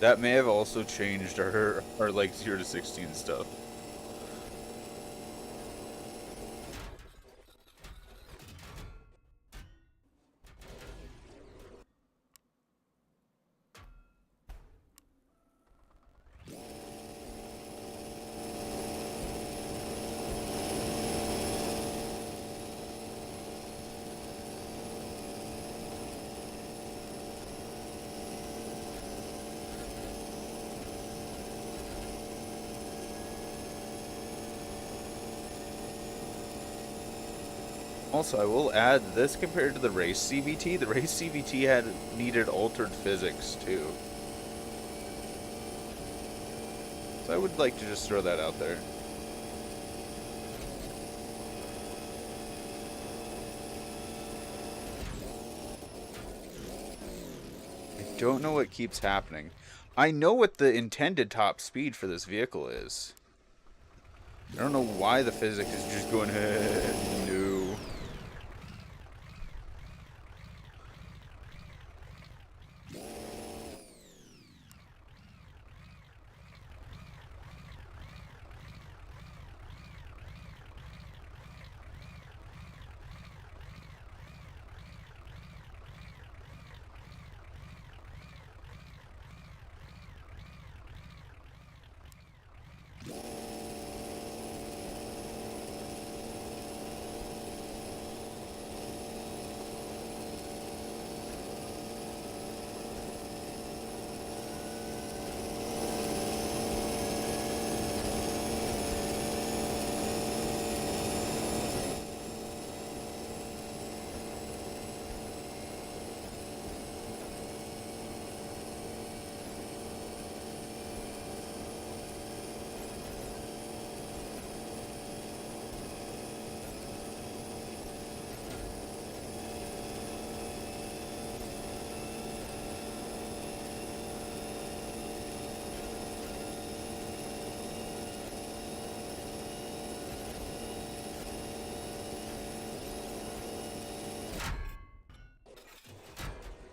That may have also changed our like 0 to 16 stuff. Also, I will add this compared to the race CVT. The race CVT needed altered physics too. So I would like to just throw that out there. I don't know what keeps happening. I know what the intended top speed for this vehicle is. I don't know why the physics is just going, no.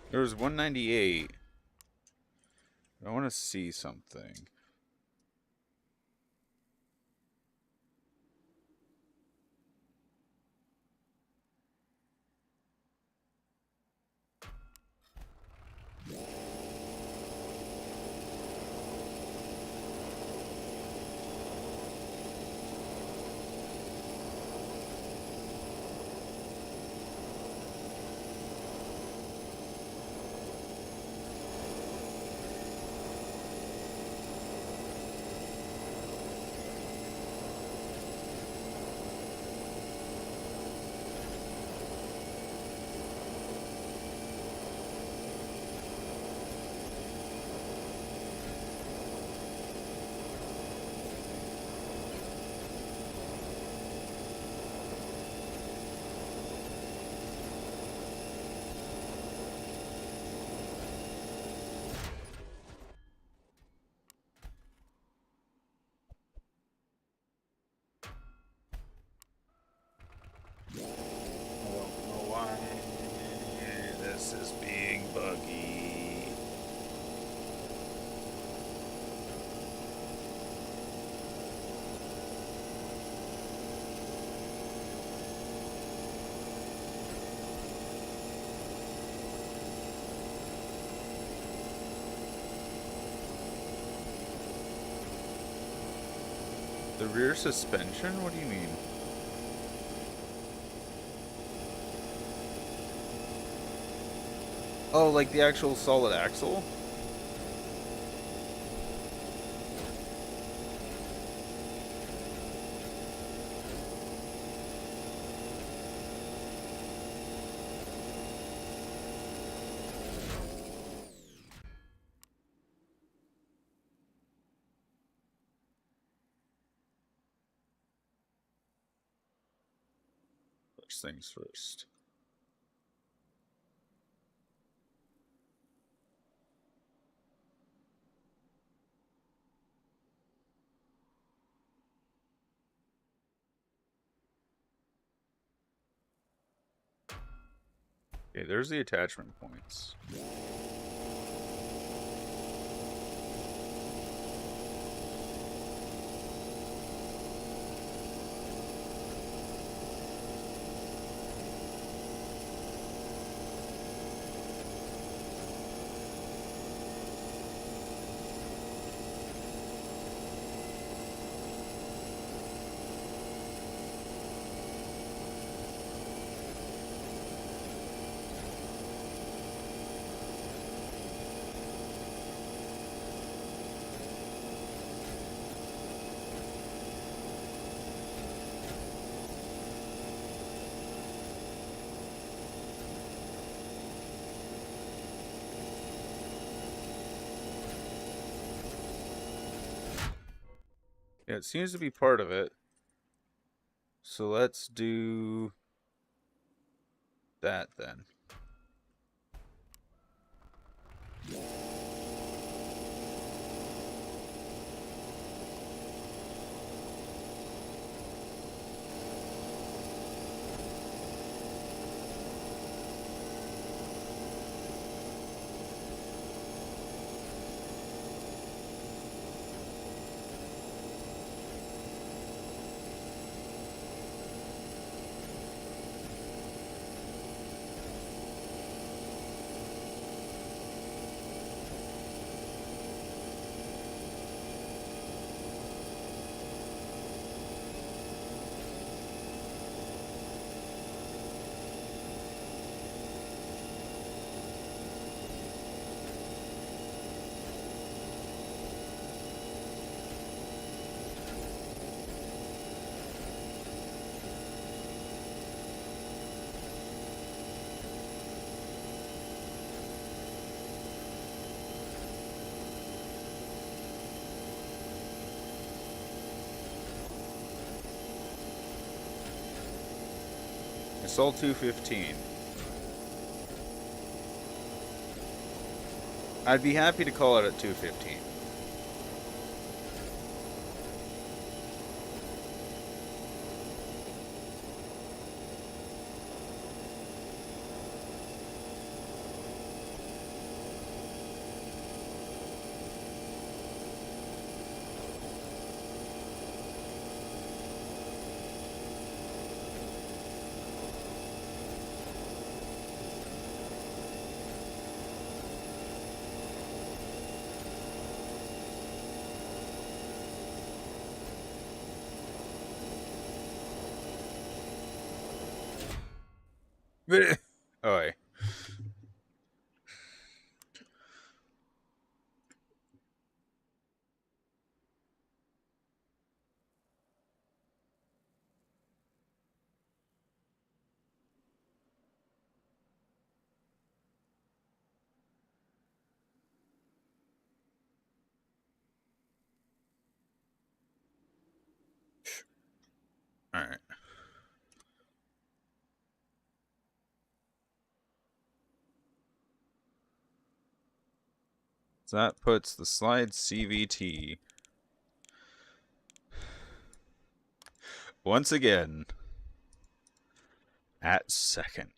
There was 198. I want to see something. Rear suspension? What do you mean? Oh, like the actual solid axle? First things first. Okay, there's the attachment points. Yeah, it seems to be part of it. So let's do that then. It's all 215. I'd be happy to call it at 215. Oi. Alright. So that puts the slide CVT once again at second.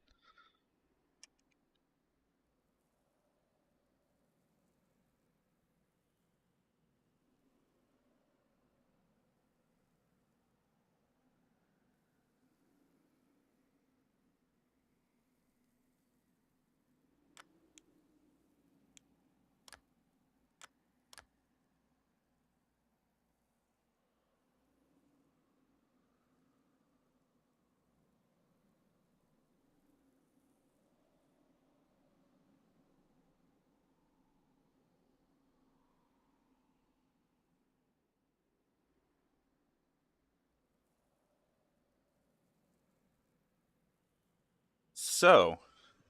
So,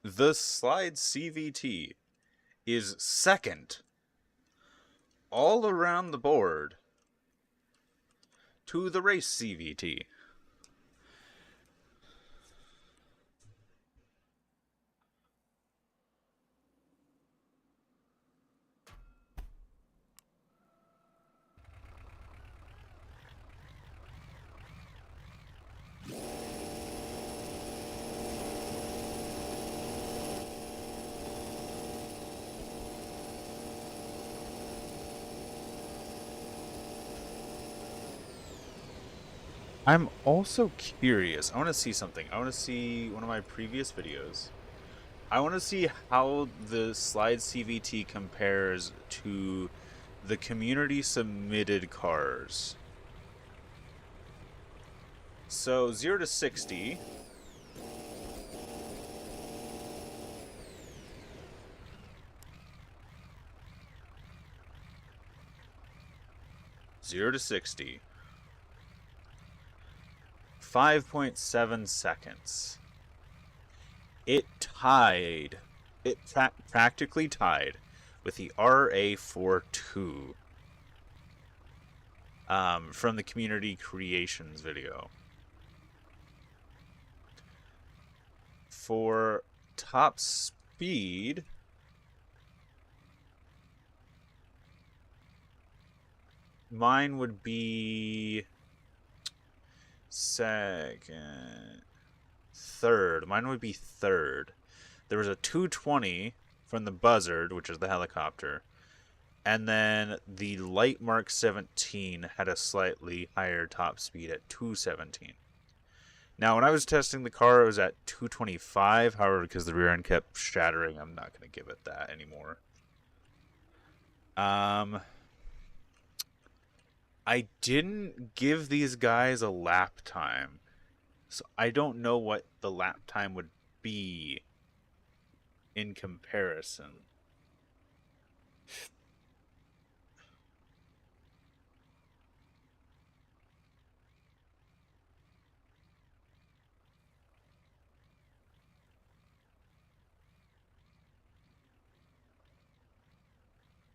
the slide CVT is second all around the board to the race CVT. I'm also curious. I want to see something. I want to see one of my previous videos. I want to see how the slide CVT compares to the community submitted cars. So 0 to 60. Zero to 60. 5.7 seconds. It tied. It practically tied with the RA42 from the community creations video. For top speed, mine would be third. Mine would be third. There was a 220 from the Buzzard, which is the helicopter, and then the Light Mark 17 had a slightly higher top speed at 217. Now, when I was testing the car, it was at 225. However, because the rear end kept shattering, I'm not going to give it that anymore. I didn't give these guys a lap time, so I don't know what the lap time would be in comparison.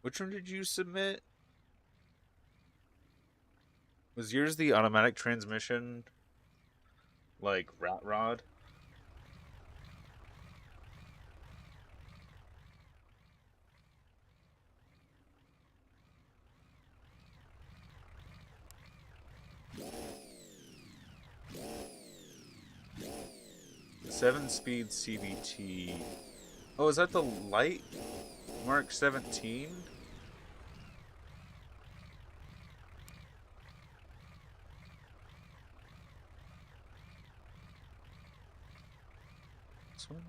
Which one did you submit? Was yours the automatic transmission, like rat rod? Seven-speed CVT. Oh, is that the Light Mark 17? This one?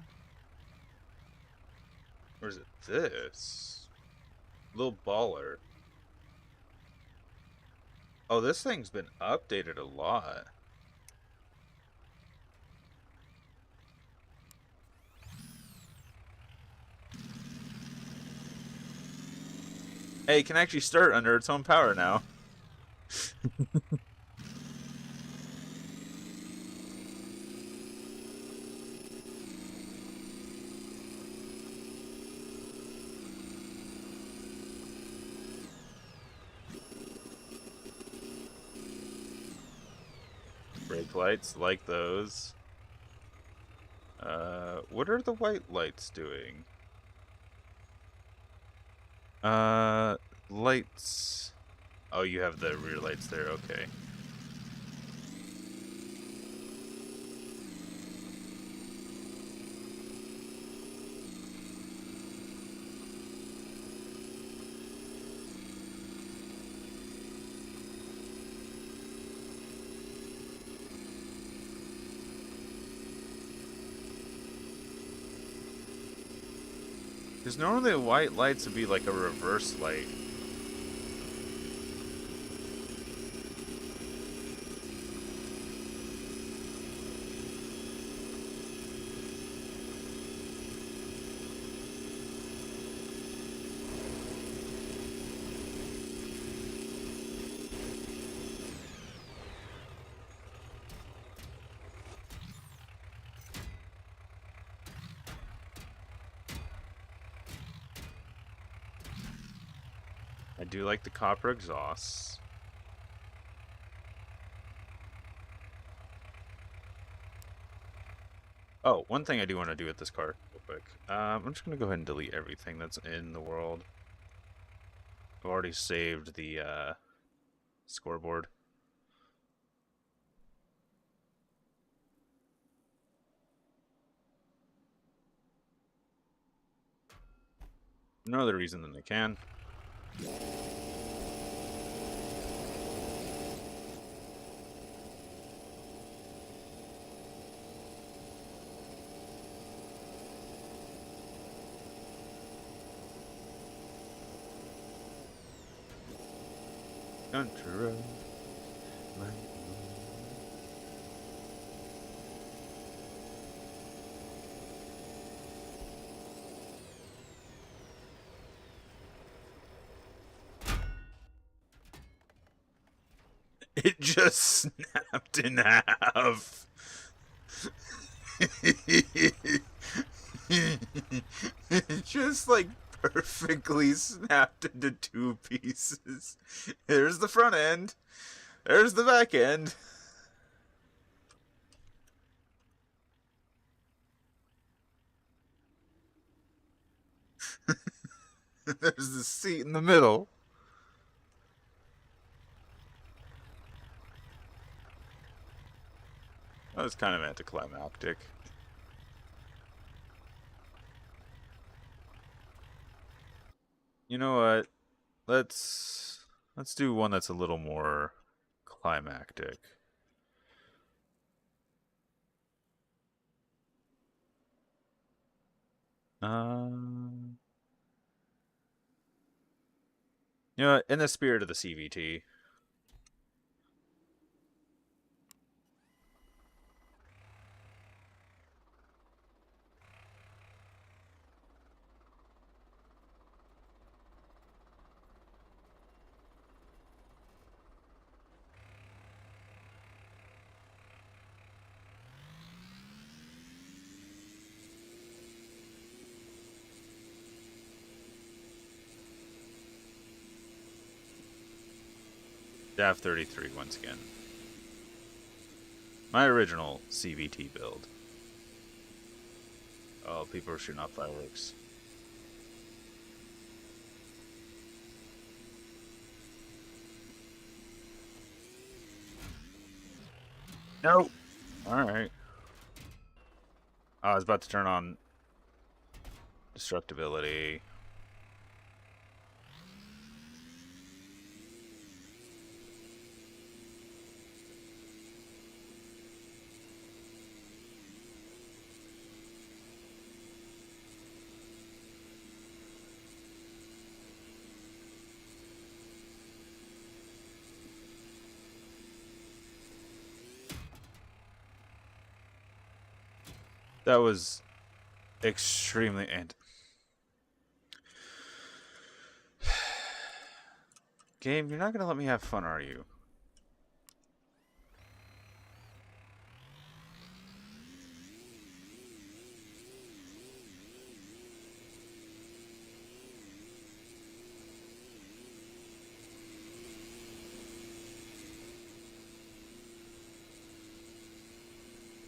Or is it this? Little baller. Oh, this thing's been updated a lot. Hey, it can actually start under its own power now. Brake lights, like those. What are the white lights doing? Lights. Oh, you have the rear lights there, okay. Because normally the white lights would be like a reverse light. I do like the copper exhausts. Oh, one thing I do want to do with this car real quick. I'm just going to go ahead and delete everything that's in the world. I've already saved the scoreboard. No other reason than they can. Country road. It just snapped in half. It just like perfectly snapped into two pieces. There's the front end. There's the back end. There's the seat in the middle. That was kind of anticlimactic. You know what? Let's do one that's a little more climactic. Um, you know what? In the spirit of the CVT. DAF 33 once again. My original CVT build. Oh, people are shooting off fireworks. Nope. Alright. I was about to turn on destructibility. That was extremely Game, you're not gonna let me have fun, are you?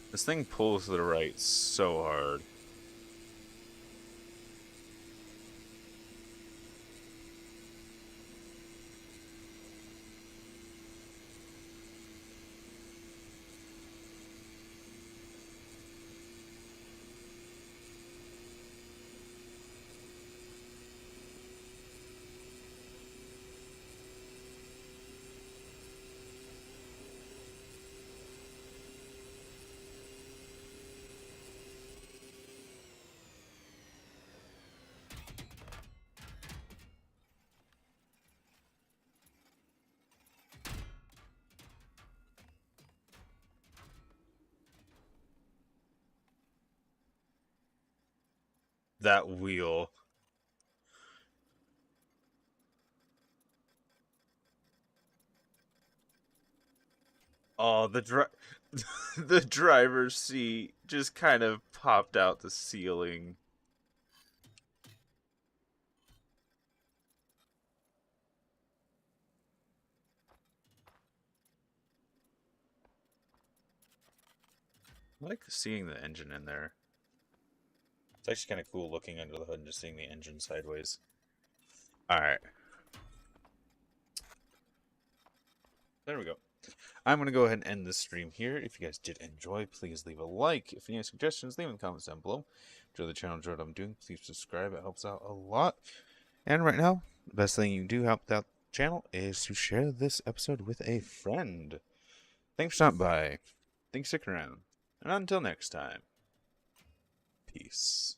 This thing pulls to the right so hard. That wheel. Oh, the driver's seat just kind of popped out the ceiling. I like seeing the engine in there. It's actually kind of cool looking under the hood and just seeing the engine sideways. Alright. There we go. I'm going to go ahead and end this stream here. If you guys did enjoy, please leave a like. If you have suggestions, leave in the comments down below. Enjoy the channel, enjoy what I'm doing. Please subscribe. It helps out a lot. And right now, the best thing you can do to help out the channel is to share this episode with a friend. Thanks for stopping by. Thanks for sticking around. And until next time, peace.